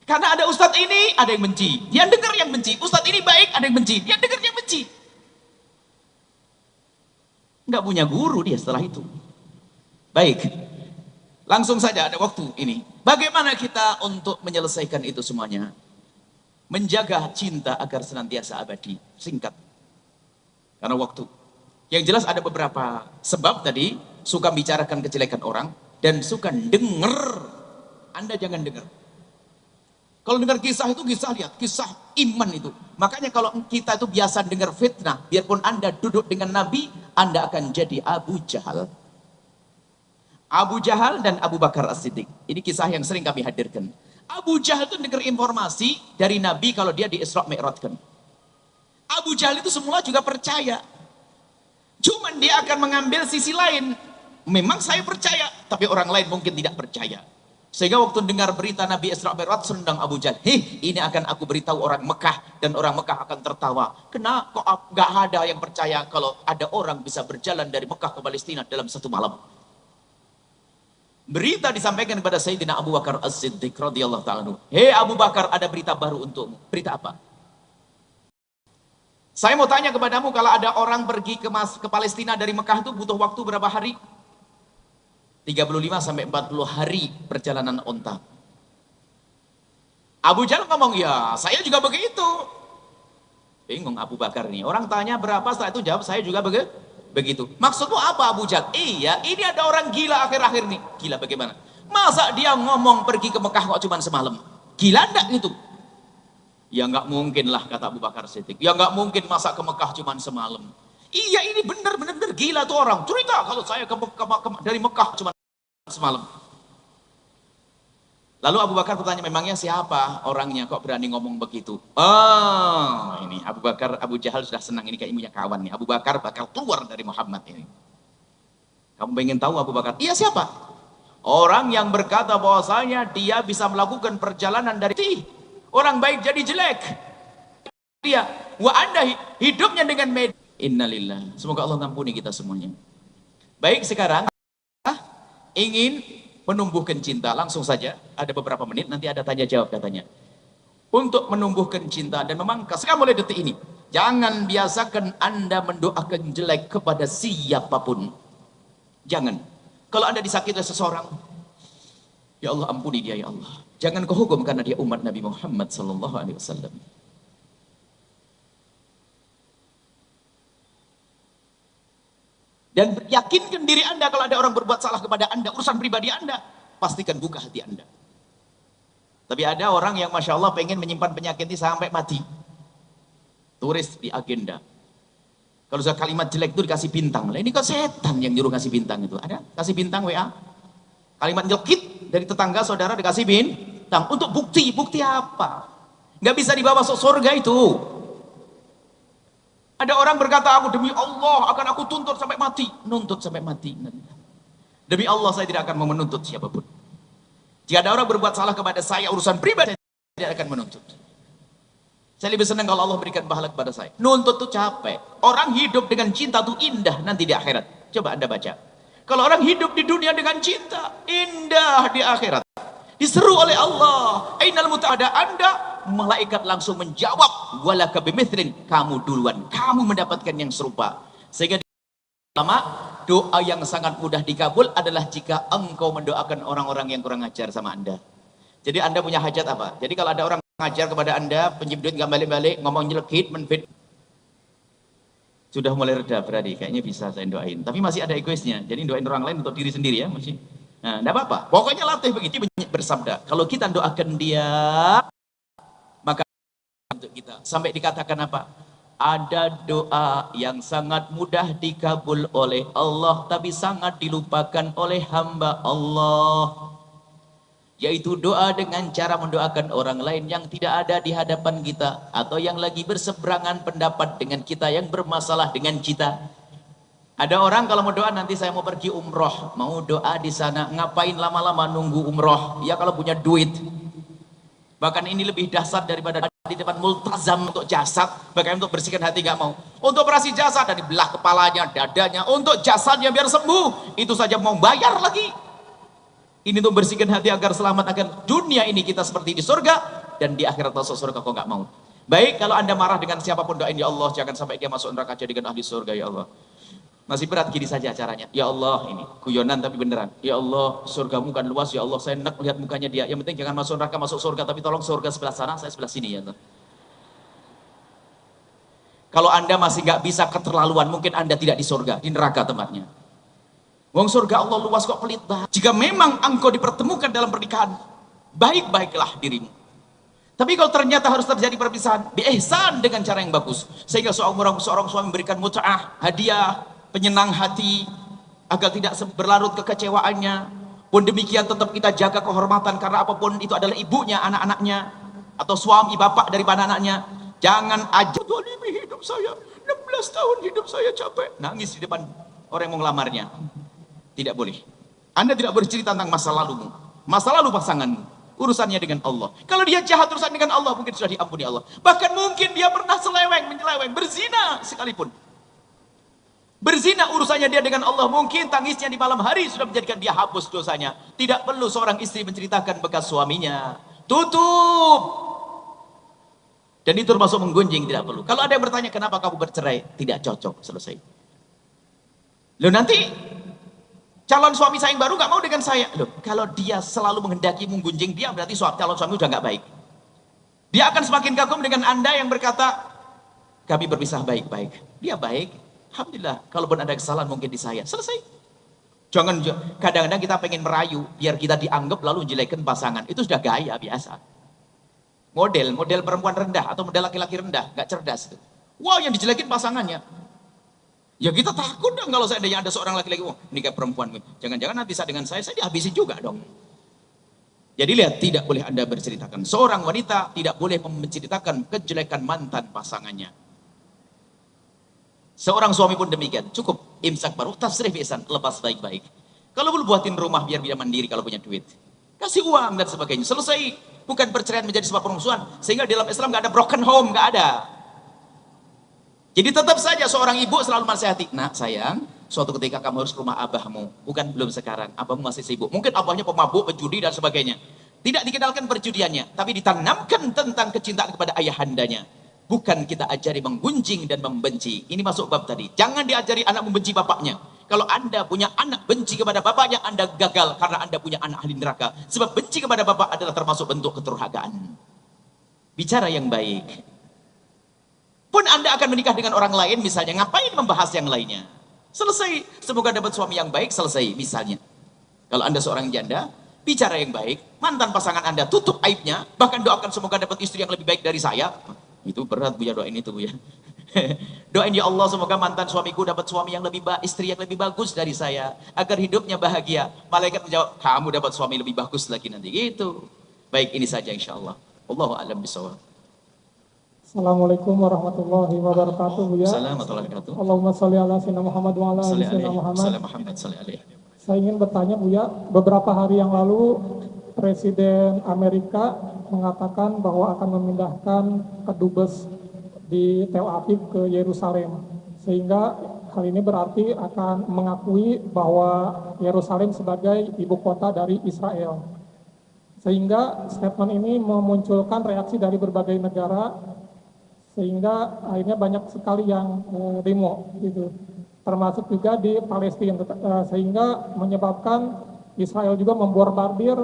Karena ada ustadz ini, ada yang benci. Dia dengar yang benci. Ustadz ini baik, ada yang benci. Dia dengar yang benci. Nggak punya guru dia setelah itu. Baik. Langsung saja, ada waktu ini. Bagaimana kita untuk menyelesaikan itu semuanya? Menjaga cinta agar senantiasa abadi. Singkat. Karena waktu. Yang jelas ada beberapa sebab tadi. Suka bicarakan kejelekan orang. Dan suka dengar. Anda jangan dengar. Kalau dengar kisah itu, lihat. Kisah iman itu. Makanya kalau kita itu biasa dengar fitnah. Biarpun Anda duduk dengan Nabi. Anda akan jadi Abu Jahal. Abu Jahal dan Abu Bakar As-Siddiq. Ini kisah yang sering kami hadirkan. Abu Jahal itu dengar informasi dari Nabi kalau dia di Isra Mi'rajkan. Abu Jahal itu semula juga percaya. Cuman dia akan mengambil sisi lain. Memang saya percaya, tapi orang lain mungkin tidak percaya. Sehingga waktu dengar berita Nabi Isra Mi'raj, sendang Abu Jahal. Ini akan aku beritahu orang Mekah, dan orang Mekah akan tertawa. Kenapa kok gak ada yang percaya kalau ada orang bisa berjalan dari Mekah ke Palestina dalam satu malam? Berita disampaikan kepada Sayyidina Abu Bakar As-Siddiq radhiyallahu ta'ala. Hei Abu Bakar, ada berita baru untukmu. Berita apa? Saya mau tanya kepadamu, kalau ada orang pergi ke Palestina dari Mekah itu butuh waktu berapa hari? 35 sampai 40 hari perjalanan onta. Abu Jahal ngomong, ya saya juga begitu. Bingung Abu Bakar nih. Orang tanya berapa, setelah itu jawab, saya juga begitu. Maksudmu apa Abu Jahal? Iya, ini ada orang gila akhir-akhir nih. Gila bagaimana? Masa dia ngomong pergi ke Mekah kok cuma semalam? Gila enggak gitu? Ya enggak mungkin lah, kata Abu Bakar Siddiq. Ya enggak mungkin masa ke Mekah cuma semalam. Iya, ini benar-benar gila tuh orang. Cerita kalau saya dari Mekah cuma semalam. Lalu Abu Bakar bertanya, memangnya siapa orangnya kok berani ngomong begitu? Oh, ini Abu Jahal sudah senang, ini kayak punya kawan nih. Abu Bakar bakal keluar dari Muhammad ini. Kamu pengen tahu Abu Bakar? Iya, siapa? Orang yang berkata bahwasanya dia bisa melakukan perjalanan dari orang baik jadi jelek. Dia, wa anda hidupnya dengan media. Innalillah. Semoga Allah ngampuni kita semuanya. Baik, sekarang ingin menumbuhkan cinta, langsung saja, ada beberapa menit, nanti ada tanya jawab katanya. Untuk menumbuhkan cinta dan memangkas, mulai detik ini, jangan biasakan Anda mendoakan jelek kepada siapapun. Jangan. Kalau Anda disakiti oleh seseorang, ya Allah ampuni dia ya Allah. Jangan kau hukum karena dia umat Nabi Muhammad sallallahu alaihi wasallam. Dan yakinkan diri Anda kalau ada orang berbuat salah kepada Anda, urusan pribadi Anda, pastikan buka hati Anda. Tapi ada orang yang Masya Allah pengen menyimpan penyakit ini sampai mati. Tulis di agenda. Kalau sudah kalimat jelek itu dikasih bintang. Lah ini kok setan yang nyuruh kasih bintang itu? Ada? Kasih bintang WA. Kalimat jelekit dari tetangga saudara dikasih bintang. Untuk bukti. Bukti apa? Nggak bisa dibawa masuk surga itu. Ada orang berkata, aku demi Allah akan aku tuntut sampai mati. Nuntut sampai mati. Demi Allah saya tidak akan menuntut siapapun. Jika ada orang berbuat salah kepada saya, urusan pribadi, saya tidak akan menuntut. Saya lebih senang kalau Allah berikan pahala kepada saya. Nuntut itu capek. Orang hidup dengan cinta itu indah nanti di akhirat. Coba Anda baca. Kalau orang hidup di dunia dengan cinta, indah di akhirat. Diseru oleh Allah, ainal muta'ada Anda, malaikat langsung menjawab, walaka bimithlin, kamu duluan, kamu mendapatkan yang serupa. Sehingga lama doa yang sangat mudah dikabul adalah jika engkau mendoakan orang-orang yang kurang ajar sama Anda. Jadi Anda punya hajat apa? Jadi kalau ada orang ngajar kepada Anda, pinjam duit nggak balik-balik, ngomong nyelekit, menfit, sudah mulai reda berarti, kayaknya bisa saya doain. Tapi masih ada egoisnya, jadi doain orang lain untuk diri sendiri ya, masih. Nah, enggak apa-apa. Pokoknya latih begitu bersabda. Kalau kita doakan dia, maka untuk kita sampai dikatakan apa? Ada doa yang sangat mudah dikabul oleh Allah tapi sangat dilupakan oleh hamba Allah, yaitu doa dengan cara mendoakan orang lain yang tidak ada di hadapan kita atau yang lagi berseberangan pendapat dengan kita, yang bermasalah dengan kita. Ada orang kalau mau doa, nanti saya mau pergi umroh, mau doa di sana, ngapain lama-lama nunggu umroh? Ya kalau punya duit. Bahkan ini lebih dahsyat daripada di depan multazam untuk jasad, bahkan untuk bersihkan hati nggak mau. Untuk operasi jasad dari belah kepalanya, dadanya, untuk jasadnya biar sembuh, itu saja mau bayar lagi. Ini untuk bersihkan hati agar selamat, agar dunia ini kita seperti di surga dan di akhirat masuk surga kok nggak mau. Baik, kalau Anda marah dengan siapapun, doain ya Allah jangan sampai dia masuk neraka, jadikan ahli surga ya Allah. Masih berat gini saja caranya. Ya Allah, ini guyonan tapi beneran. Ya Allah, surgamu kan luas ya Allah. Saya enak melihat mukanya dia. Yang penting jangan masuk neraka, masuk surga. Tapi tolong surga sebelah sana, saya sebelah sini ya Allah. Kalau Anda masih nggak bisa keterlaluan, mungkin Anda tidak di surga, di neraka tempatnya. Wong surga Allah luas kok pelit banget. Jika memang engkau dipertemukan dalam pernikahan, baik-baiklah dirimu. Tapi kalau ternyata harus terjadi perpisahan, biihsan dengan cara yang bagus. Sehingga seorang suami memberikan mut'ah, hadiah, penyenang hati, agar tidak berlarut kekecewaannya. Pun demikian tetap kita jaga kehormatan, karena apapun itu adalah ibunya, anak-anaknya, atau suami bapak dari anak-anaknya. Jangan aja zalimi hidup saya, 16 tahun hidup saya capek, nangis di depan orang yang mau ngelamarnya. Tidak boleh. Anda tidak bercerita tentang masa lalumu, masa lalu pasanganmu, urusannya dengan Allah. Kalau dia jahat urusan dengan Allah, mungkin sudah diampuni Allah. Bahkan mungkin dia pernah menyeleweng, berzina sekalipun. Berzina urusannya dia dengan Allah, mungkin tangisnya di malam hari sudah menjadikan dia hapus dosanya. Tidak perlu seorang istri menceritakan bekas suaminya. Tutup. Dan itu termasuk menggunjing, tidak perlu. Kalau ada yang bertanya kenapa kamu bercerai, tidak cocok, selesai. Loh, nanti calon suami saya yang baru nggak mau dengan saya. Loh, kalau dia selalu menghendaki menggunjing dia, berarti calon suami udah nggak baik. Dia akan semakin kagum dengan Anda yang berkata kami berpisah baik-baik. Dia baik, alhamdulillah. Kalaupun ada kesalahan mungkin di saya, selesai. Jangan, kadang-kadang kita pengen merayu biar kita dianggap lalu menjelekkan pasangan. Itu sudah gaya biasa. Model perempuan rendah atau model laki-laki rendah, nggak cerdas itu. Wow, yang dijelekin pasangannya. Ya kita takut dong kalau seandainya ada seorang laki-laki, oh ini kayak perempuan, jangan-jangan nanti saat dengan saya dihabisi juga dong. Jadi lihat, tidak boleh Anda berceritakan. Seorang wanita tidak boleh menceritakan kejelekan mantan pasangannya. Seorang suami pun demikian, cukup imsak baru, tasrih ihsan, lepas baik-baik. Kalau perlu buatin rumah biar dia mandiri kalau punya duit. Kasih uang dan sebagainya, selesai. Bukan perceraian menjadi sebab permusuhan. Sehingga dalam Islam nggak ada broken home, nggak ada. Jadi tetap saja seorang ibu selalu menasihati, nak sayang, suatu ketika kamu harus ke rumah abahmu. Bukan belum sekarang, abahmu masih sibuk. Mungkin abahnya pemabuk, pejudi dan sebagainya. Tidak dikenalkan perjudiannya, tapi ditanamkan tentang kecintaan kepada ayahandanya. Bukan kita ajari menggunjing dan membenci. Ini masuk bab tadi. Jangan diajari anak membenci bapaknya. Kalau Anda punya anak benci kepada bapaknya, Anda gagal karena Anda punya anak ahli neraka. Sebab benci kepada bapak adalah termasuk bentuk keturhakaan. Bicara yang baik. Pun Anda akan menikah dengan orang lain, misalnya, ngapain membahas yang lainnya? Selesai. Semoga dapat suami yang baik, selesai. Misalnya, kalau Anda seorang janda, bicara yang baik. Mantan pasangan Anda, tutup aibnya. Bahkan doakan semoga dapat istri yang lebih baik dari saya. Itu berat Bu ya, doain itu Bu ya. Doain ya Allah semoga mantan suamiku dapat suami yang lebih baik, istri yang lebih bagus dari saya, agar hidupnya bahagia. Malaikat menjawab, kamu dapat suami lebih bagus lagi nanti. Gitu. Baik, ini saja insyaallah. Allahu a'lam bishawab. Assalamualaikum warahmatullahi wabarakatuh Bu ya. Assalamualaikum warahmatullahi wabarakatuh. Allahumma sholli ala sayyidina Muhammad wa ala ali sayyidina Muhammad. Saya ingin bertanya Bu ya, beberapa hari yang lalu Presiden Amerika mengatakan bahwa akan memindahkan kedubes di Tel Aviv ke Yerusalem, sehingga hal ini berarti akan mengakui bahwa Yerusalem sebagai ibu kota dari Israel. Sehingga statement ini memunculkan reaksi dari berbagai negara, sehingga akhirnya banyak sekali yang demo gitu, termasuk juga di Palestina, sehingga menyebabkan Israel juga membombardir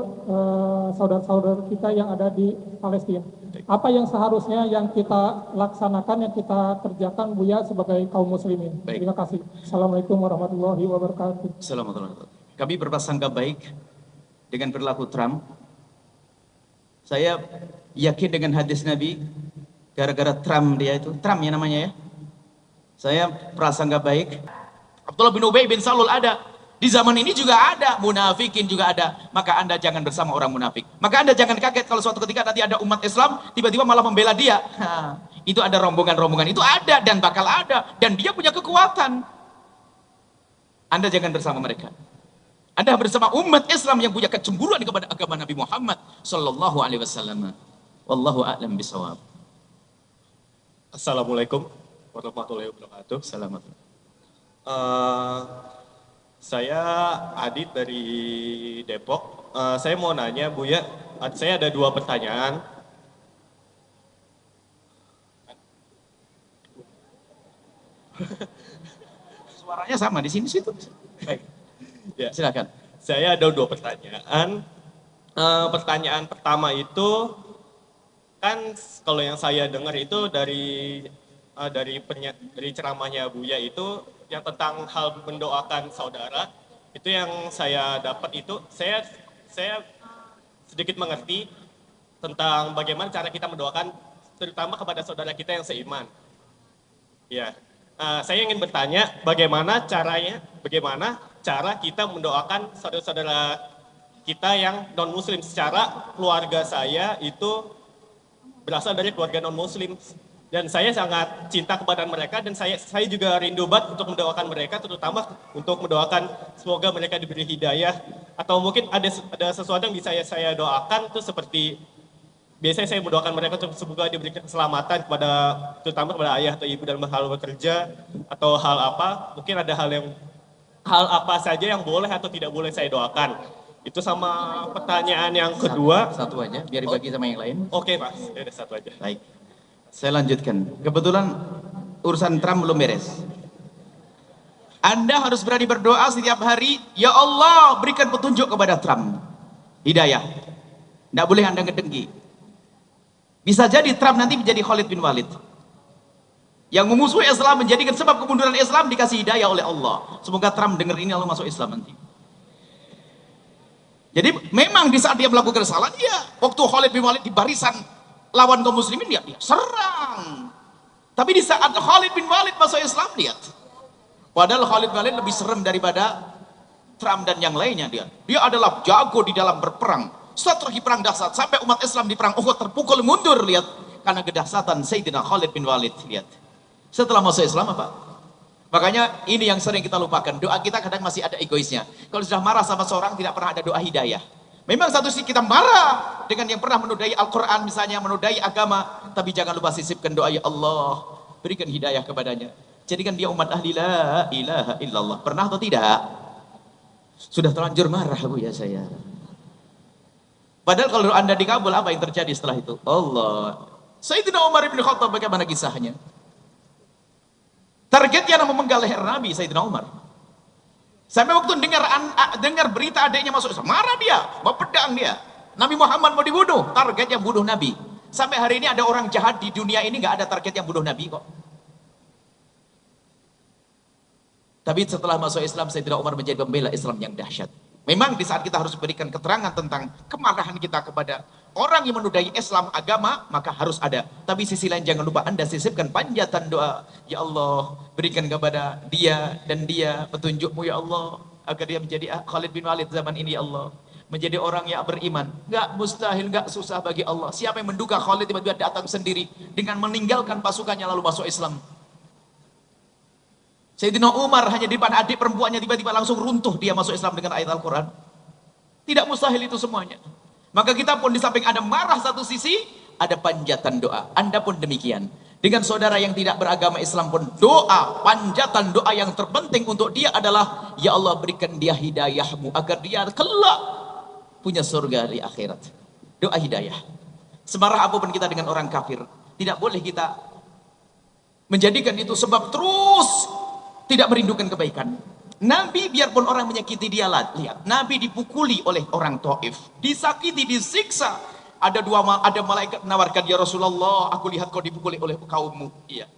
saudara-saudara kita yang ada di Palestina. Apa yang seharusnya yang kita laksanakan, yang kita kerjakan Buya sebagai kaum muslimin? Baik. Terima kasih. Assalamualaikum warahmatullahi wabarakatuh. Assalamualaikum warahmatullahi wabarakatuh. Kami berprasangka baik dengan perilaku Trump. Saya yakin dengan hadis Nabi, gara-gara Trump dia itu, Trump ya namanya ya. Saya prasangka baik. Abdullah bin Ubay bin Salul ada. Di zaman ini juga ada, munafikin juga ada. Maka Anda jangan bersama orang munafik. Maka Anda jangan kaget kalau suatu ketika nanti ada umat Islam tiba-tiba malah membela dia. Itu ada rombongan-rombongan, itu ada dan bakal ada, dan dia punya kekuatan. Anda jangan bersama mereka. Anda bersama umat Islam yang punya kecemburuan kepada agama Nabi Muhammad sallallahu alaihi wasallam. Wallahu a'lam bishawab. Assalamualaikum warahmatullahi wabarakatuh. Assalamualaikum. Saya Adit dari Depok. Saya mau nanya Buya, saya ada 2 pertanyaan. Suaranya sama di sini situ. Baik. Ya, Silakan. saya ada 2 pertanyaan. Pertanyaan pertama itu kan kalau yang saya dengar itu dari ceramahnya Buya itu yang tentang hal mendoakan saudara, itu yang saya dapat itu saya sedikit mengerti tentang bagaimana cara kita mendoakan terutama kepada saudara kita yang seiman. Ya, saya ingin bertanya bagaimana cara kita mendoakan saudara-saudara kita yang non muslim. Secara keluarga saya itu berasal dari keluarga non muslim dan saya sangat cinta kepada mereka dan saya juga rindu banget untuk mendoakan mereka, terutama untuk mendoakan semoga mereka diberi hidayah, atau mungkin ada sesuatu yang bisa saya doakan tuh seperti biasanya saya mendoakan mereka untuk semoga diberikan keselamatan terutama kepada ayah atau ibu dalam hal bekerja atau hal apa, mungkin ada hal apa saja yang boleh atau tidak boleh saya doakan. Itu sama pertanyaan yang kedua. Satu aja, biar dibagi sama yang lain. Oke Mas, ya udah satu aja. Baik. Saya lanjutkan. Kebetulan urusan Trump belum beres. Anda harus berani berdoa setiap hari, ya Allah berikan petunjuk kepada Trump. Hidayah. Tidak boleh Anda ngedengki. Bisa jadi Trump nanti menjadi Khalid bin Walid. Yang memusuhi Islam menjadikan sebab kemunduran Islam dikasih hidayah oleh Allah. Semoga Trump dengar ini lalu masuk Islam nanti. Jadi memang di saat dia melakukan kesalahan, waktu Khalid bin Walid di barisan lawan kaum muslimin dia serang. Tapi di saat Khalid bin Walid masuk Islam, lihat. Padahal Khalid bin Walid lebih serem daripada Trump dan yang lainnya dia. Dia adalah jago di dalam berperang. Strategi perang dahsyat sampai umat Islam di perang Uhud terpukul mundur, lihat. Karena kedahsyatan Sayyidina Khalid bin Walid, lihat. Setelah masuk Islam apa? Makanya ini yang sering kita lupakan. Doa kita kadang masih ada egoisnya. Kalau sudah marah sama seorang tidak pernah ada doa hidayah. Memang satu sisi kita marah dengan yang pernah menodai Al-Quran misalnya, menodai agama, tapi jangan lupa sisipkan doa, ya Allah berikan hidayah kepadanya, jadikan dia umat ahli la ilaha illallah. Pernah atau tidak? Sudah terlanjur marah Bu ya saya. Padahal kalau Anda dikabul, apa yang terjadi setelah itu? Allah. Sayyidina Umar bin Khattab bagaimana kisahnya? Targetnya memenggal leher Nabi Sayyidina Umar. Sampai waktu dengar berita adiknya masuk Islam, marah dia, bawa pedang dia. Nabi Muhammad mau dibunuh, targetnya bunuh Nabi. Sampai hari ini ada orang jahat di dunia ini nggak ada target yang bunuh Nabi kok. Tapi setelah masuk Islam, Sayyidina Umar menjadi pembela Islam yang dahsyat. Memang di saat kita harus berikan keterangan tentang kemarahan kita kepada orang yang menodai Islam agama, maka harus ada. Tapi sisi lain jangan lupa Anda sisipkan panjatan doa. Ya Allah, berikan kepada dia dan dia petunjukmu ya Allah, agar dia menjadi Khalid bin Walid zaman ini ya Allah. Menjadi orang yang beriman. Enggak mustahil, enggak susah bagi Allah. Siapa yang menduga Khalid tiba-tiba datang sendiri dengan meninggalkan pasukannya lalu masuk Islam. Sayyidina Umar hanya di depan adik perempuannya tiba-tiba langsung runtuh dia masuk Islam dengan ayat Al-Quran. Tidak mustahil itu semuanya. Maka kita pun di samping ada marah satu sisi, ada panjatan doa. Anda pun demikian. Dengan saudara yang tidak beragama Islam pun doa, panjatan doa yang terpenting untuk dia adalah ya Allah berikan dia hidayahmu agar dia kelak punya surga di akhirat. Doa hidayah. Semarah apapun kita dengan orang kafir, tidak boleh kita menjadikan itu sebab terus tidak merindukan kebaikan. Nabi biarpun orang menyakiti dia, lihat, Nabi dipukuli oleh orang Taif, disakiti, disiksa. Ada malaikat menawarkan, ya Rasulullah, aku lihat kau dipukuli oleh kaummu. Iya.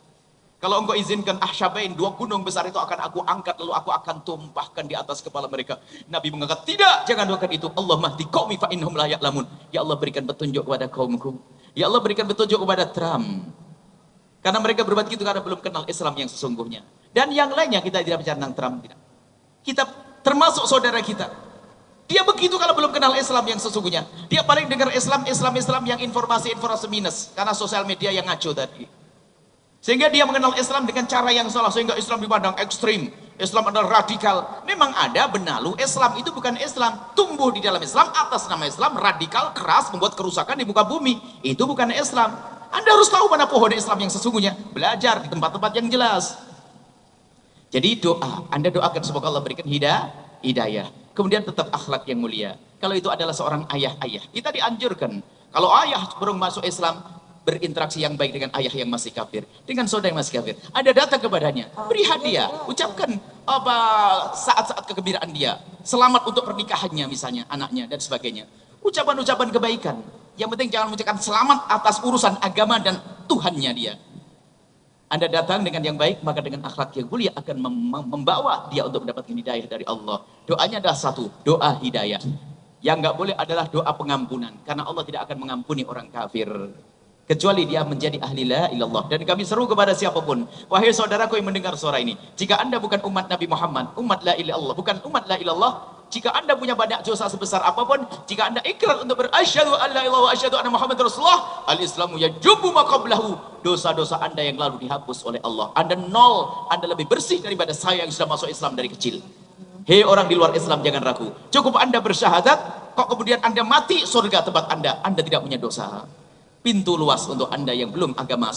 Kalau engkau izinkan ahsyabain, 2 gunung besar itu akan aku angkat, lalu aku akan tumpahkan di atas kepala mereka. Nabi mengatakan, tidak, jangan doakan itu. Allah mahdi qaumi fa innahum la ya'lamun. Ya Allah, berikan petunjuk kepada kaumku. Ya Allah, berikan petunjuk kepada Trump. Karena mereka berbuat gitu karena belum kenal Islam yang sesungguhnya. Dan yang lainnya, kita tidak bicara tentang Trump, tidak. Kita termasuk saudara kita. Dia begitu kalau belum kenal Islam yang sesungguhnya. Dia paling dengar Islam yang informasi minus. Karena sosial media yang ngaco tadi. Sehingga dia mengenal Islam dengan cara yang salah. Sehingga Islam dipandang ekstrim. Islam adalah radikal. Memang ada benalu. Islam itu bukan Islam. Tumbuh di dalam Islam atas nama Islam. Radikal, keras, membuat kerusakan di muka bumi. Itu bukan Islam. Anda harus tahu mana pohon Islam yang sesungguhnya. Belajar di tempat-tempat yang jelas. Jadi doa. Anda doakan semoga Allah berikan hidayah. Kemudian tetap akhlak yang mulia. Kalau itu adalah seorang ayah-ayah. Kita dianjurkan. Kalau ayah baru masuk Islam, berinteraksi yang baik dengan ayah yang masih kafir, dengan saudara yang masih kafir. Ada datang kepadanya, beri hadiah, ucapkan apa saat-saat kegembiraan dia, selamat untuk pernikahannya misalnya, anaknya dan sebagainya. Ucapan-ucapan kebaikan. Yang penting jangan mengucapkan selamat atas urusan agama dan Tuhannya dia. Anda datang dengan yang baik, maka dengan akhlak yang mulia akan membawa dia untuk mendapatkan hidayah dari Allah. Doanya adalah satu, doa hidayah. Yang nggak boleh adalah doa pengampunan, karena Allah tidak akan mengampuni orang kafir kecuali dia menjadi ahli la ilallah. Dan kami seru kepada siapapun, wahai saudaraku yang mendengar suara ini, jika anda bukan umat Nabi Muhammad, umat la ilallah, bukan umat la ilallah, jika anda punya banyak dosa sebesar apapun, jika anda ikrar untuk berasyhadu an la ilaha wa asyhadu anna Muhammad Rasulullah, al-islamu yajubu ma qablahu, dosa-dosa anda yang lalu dihapus oleh Allah. Anda nol, anda lebih bersih daripada saya yang sudah masuk Islam dari kecil. Hei orang di luar Islam, jangan ragu. Cukup anda bersyahadat, kok kemudian anda mati, surga tempat anda tidak punya dosa. Pintu luas untuk anda yang belum agama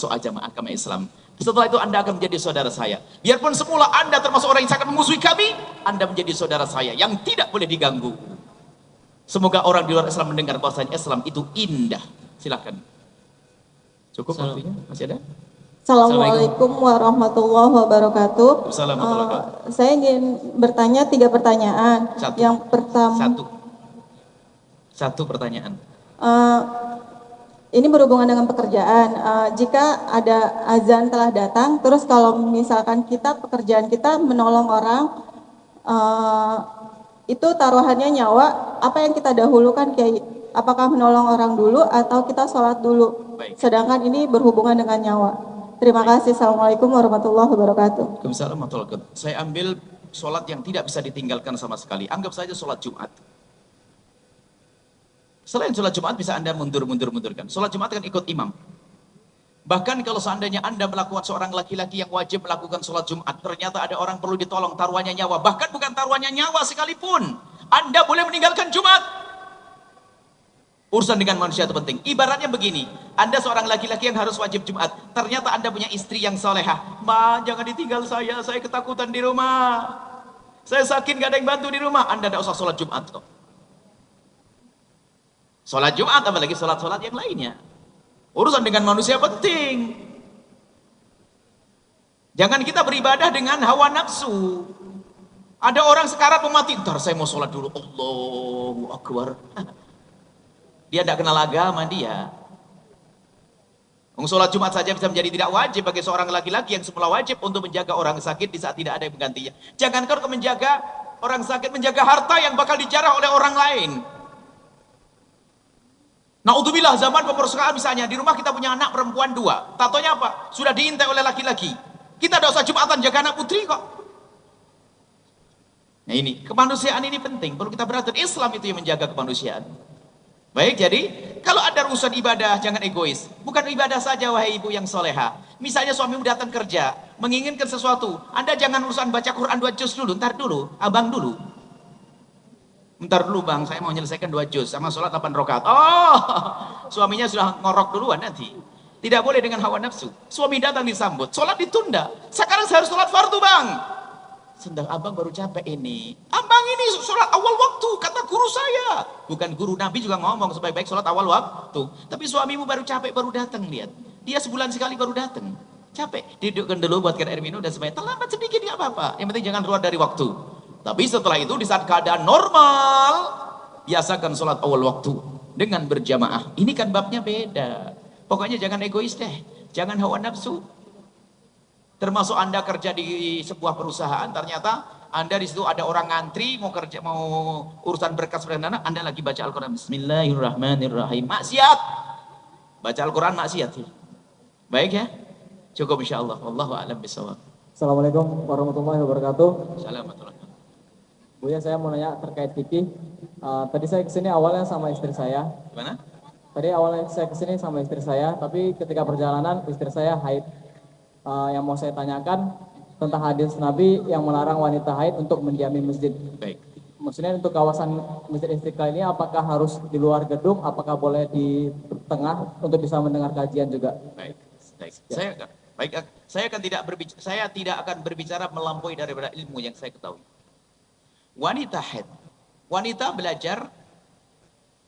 Islam. Setelah itu anda akan menjadi saudara saya. Biarpun semula anda termasuk orang yang sangat memusuhi kami, anda menjadi saudara saya yang tidak boleh diganggu. Semoga orang di luar Islam mendengar bahwasanya Islam itu indah. Silakan. Cukup waktunya? Masih ada? Assalamualaikum warahmatullahi wabarakatuh. Saya ingin bertanya 3 pertanyaan. Yang pertama. Satu pertanyaan. Ini berhubungan dengan pekerjaan. Jika ada azan telah datang, terus kalau misalkan pekerjaan kita menolong orang, itu taruhannya nyawa, apa yang kita dahulukan, Kiai? Apakah menolong orang dulu atau kita sholat dulu? Baik. Sedangkan ini berhubungan dengan nyawa. Terima kasih. Assalamualaikum warahmatullahi wabarakatuh. Waalaikumsalam warahmatullahi wabarakatuh. Saya ambil sholat yang tidak bisa ditinggalkan sama sekali. Anggap saja sholat Jumat. Selain sholat Jumat bisa anda mundurkan. Sholat Jumat kan ikut imam. Bahkan kalau seandainya anda melakukan seorang laki-laki yang wajib melakukan sholat Jumat, ternyata ada orang perlu ditolong, taruhannya nyawa. Bahkan bukan taruhannya nyawa sekalipun, anda boleh meninggalkan Jumat. Urusan dengan manusia itu penting. Ibaratnya begini, anda seorang laki-laki yang harus wajib Jumat, ternyata anda punya istri yang solehah. Ma, jangan ditinggal saya ketakutan di rumah. Saya sakit, gak ada yang bantu di rumah. Anda tidak usah sholat Jumat kok. Sholat Jumat, apalagi sholat-sholat yang lainnya. Urusan dengan manusia penting. Jangan kita beribadah dengan hawa nafsu. Ada orang sekarang mati, ntar saya mau sholat dulu. Allahu Akbar. Dia tidak kenal agama dia. Sholat Jumat saja bisa menjadi tidak wajib bagi seorang laki-laki yang semula wajib untuk menjaga orang sakit di saat tidak ada yang menggantinya. Jangan kau menjaga orang sakit, menjaga harta yang bakal dijarah oleh orang lain. Naudzubillah, zaman pemerkosaan misalnya, di rumah kita punya anak perempuan 2. Tatonya apa? Sudah diintai oleh laki-laki. Kita tidak usah Jumatan jaga anak putri kok. Nah ini, kemanusiaan ini penting. Perlu kita beratur. Islam itu yang menjaga kemanusiaan. Baik, jadi kalau ada urusan ibadah jangan egois. Bukan ibadah saja wahai ibu yang soleha. Misalnya suamimu datang kerja, menginginkan sesuatu. Anda jangan urusan baca Quran 2 juz dulu, ntar dulu, abang dulu. Bentar dulu bang, saya mau menyelesaikan 2 juz sama sholat 8 rakaat. Oh, suaminya sudah ngorok duluan nanti. Tidak boleh dengan hawa nafsu. Suami datang disambut, sholat ditunda. Sekarang saya harus sholat fardu bang. Sedang abang baru capek ini. Abang ini sholat awal waktu, kata guru saya. Bukan guru, Nabi juga ngomong sebaik-baik sholat awal waktu. Tapi suamimu baru capek, baru datang, lihat. Dia sebulan sekali baru datang. Capek, dudukkan dulu buatkan air minum dan sebagainya. Terlambat sedikit nggak apa-apa. Yang penting jangan keluar dari waktu. Tapi setelah itu di saat keadaan normal, biasakan sholat awal waktu dengan berjamaah. Ini kan babnya beda. Pokoknya jangan egois deh, jangan hawa nafsu. Termasuk Anda kerja di sebuah perusahaan, ternyata Anda di situ ada orang ngantri mau kerja, mau urusan berkas berdana, Anda lagi baca Al-Quran. Bismillahirrahmanirrahim. Maksiat. Baca Al-Quran maksiat. Baik ya. Cukup insyaallah. Wallahu a'lam bishawab. Assalamualaikum warahmatullahi wabarakatuh. Assalamualaikum. Buya, saya mau nanya terkait fikih. Tadi saya kesini awalnya sama istri saya. Gimana? Tadi awalnya saya kesini sama istri saya, tapi ketika perjalanan istri saya haid. Yang mau saya tanyakan tentang hadis Nabi yang melarang wanita haid untuk mendiami masjid. Baik. Maksudnya untuk kawasan Masjid Istiqlal ini apakah harus di luar gedung, apakah boleh di tengah untuk bisa mendengar kajian juga? Baik. Baik. Saya tidak akan berbicara melampaui daripada ilmu yang saya ketahui. Wanita haid, wanita belajar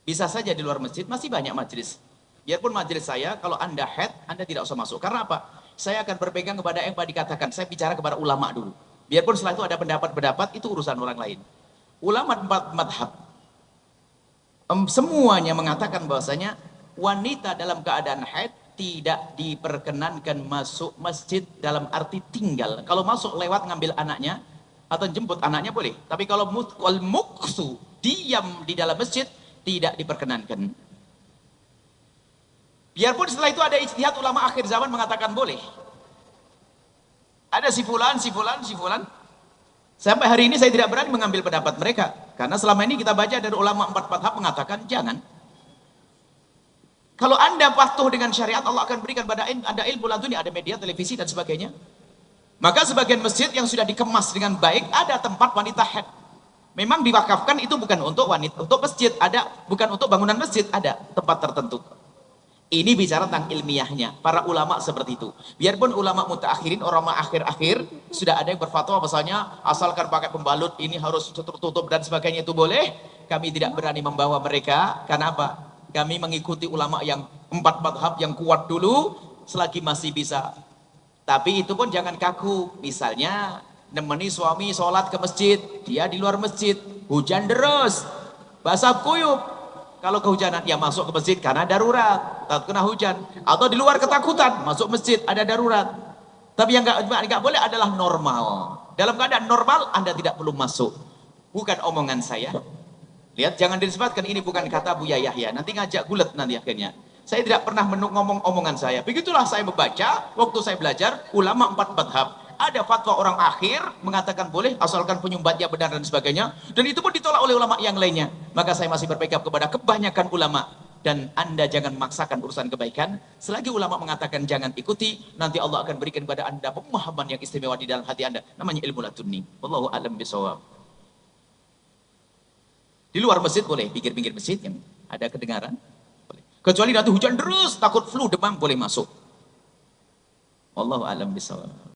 bisa saja di luar masjid, masih banyak majelis. Biarpun majelis saya, kalau Anda haid, Anda tidak usah masuk. Karena apa? Saya akan berpegang kepada yang dikatakan. Saya bicara kepada ulama dulu. Biarpun setelah itu ada pendapat-pendapat, itu urusan orang lain. Ulama 4 madhab, semuanya mengatakan bahwasanya wanita dalam keadaan haid tidak diperkenankan masuk masjid dalam arti tinggal. Kalau masuk lewat ngambil anaknya atau jemput anaknya boleh. Tapi kalau muksu diam di dalam masjid tidak diperkenankan. Biarpun setelah itu ada ijtihad ulama akhir zaman mengatakan boleh. Ada si fulan. Sampai hari ini saya tidak berani mengambil pendapat mereka. Karena selama ini kita baca dari ulama 4 madhab mengatakan jangan. Kalau Anda patuh dengan syariat, Allah akan berikan pada Anda ilmu laduni, ada media, televisi dan sebagainya. Maka sebagian masjid yang sudah dikemas dengan baik ada tempat wanita haid. Memang diwakafkan itu bukan untuk wanita, untuk masjid ada, bukan untuk bangunan masjid, ada tempat tertentu. Ini bicara tentang ilmiahnya, para ulama seperti itu. Biarpun ulama mutaakhirin, ulama akhir-akhir sudah ada yang berfatwa bahwasanya asalkan pakai pembalut ini harus tertutup dan sebagainya itu boleh. Kami tidak berani membawa mereka, karena apa? Kami mengikuti ulama yang 4 madhab yang kuat dulu selagi masih bisa. Tapi itu pun jangan kaku. Misalnya nemeni suami sholat ke masjid, dia di luar masjid, hujan deras, basah kuyup. Kalau kehujanan, ya masuk ke masjid karena darurat, takut kena hujan. Atau di luar ketakutan, masuk masjid ada darurat. Tapi yang nggak boleh adalah normal. Dalam keadaan normal, Anda tidak perlu masuk. Bukan omongan saya. Lihat, jangan disebutkan ini bukan kata Buya Yahya. Nanti ngajak gulet nanti akhirnya. Saya tidak pernah ngomong omongan saya. Begitulah saya membaca, waktu saya belajar, ulama 4 madhab. Ada fatwa orang akhir mengatakan boleh asalkan penyumbatnya benar dan sebagainya, dan itu pun ditolak oleh ulama yang lainnya. Maka saya masih berpegang kepada kebanyakan ulama, dan Anda jangan memaksakan urusan kebaikan. Selagi ulama mengatakan jangan ikuti, nanti Allah akan berikan kepada Anda pemahaman yang istimewa di dalam hati Anda, namanya ilmu laduni. Wallahu a'lam bishawab. Di luar masjid boleh, pinggir-pinggir masjid yang ada kedengaran boleh. Kecuali nanti hujan deras, takut flu, demam, boleh masuk. Wallahu a'lam bishawab.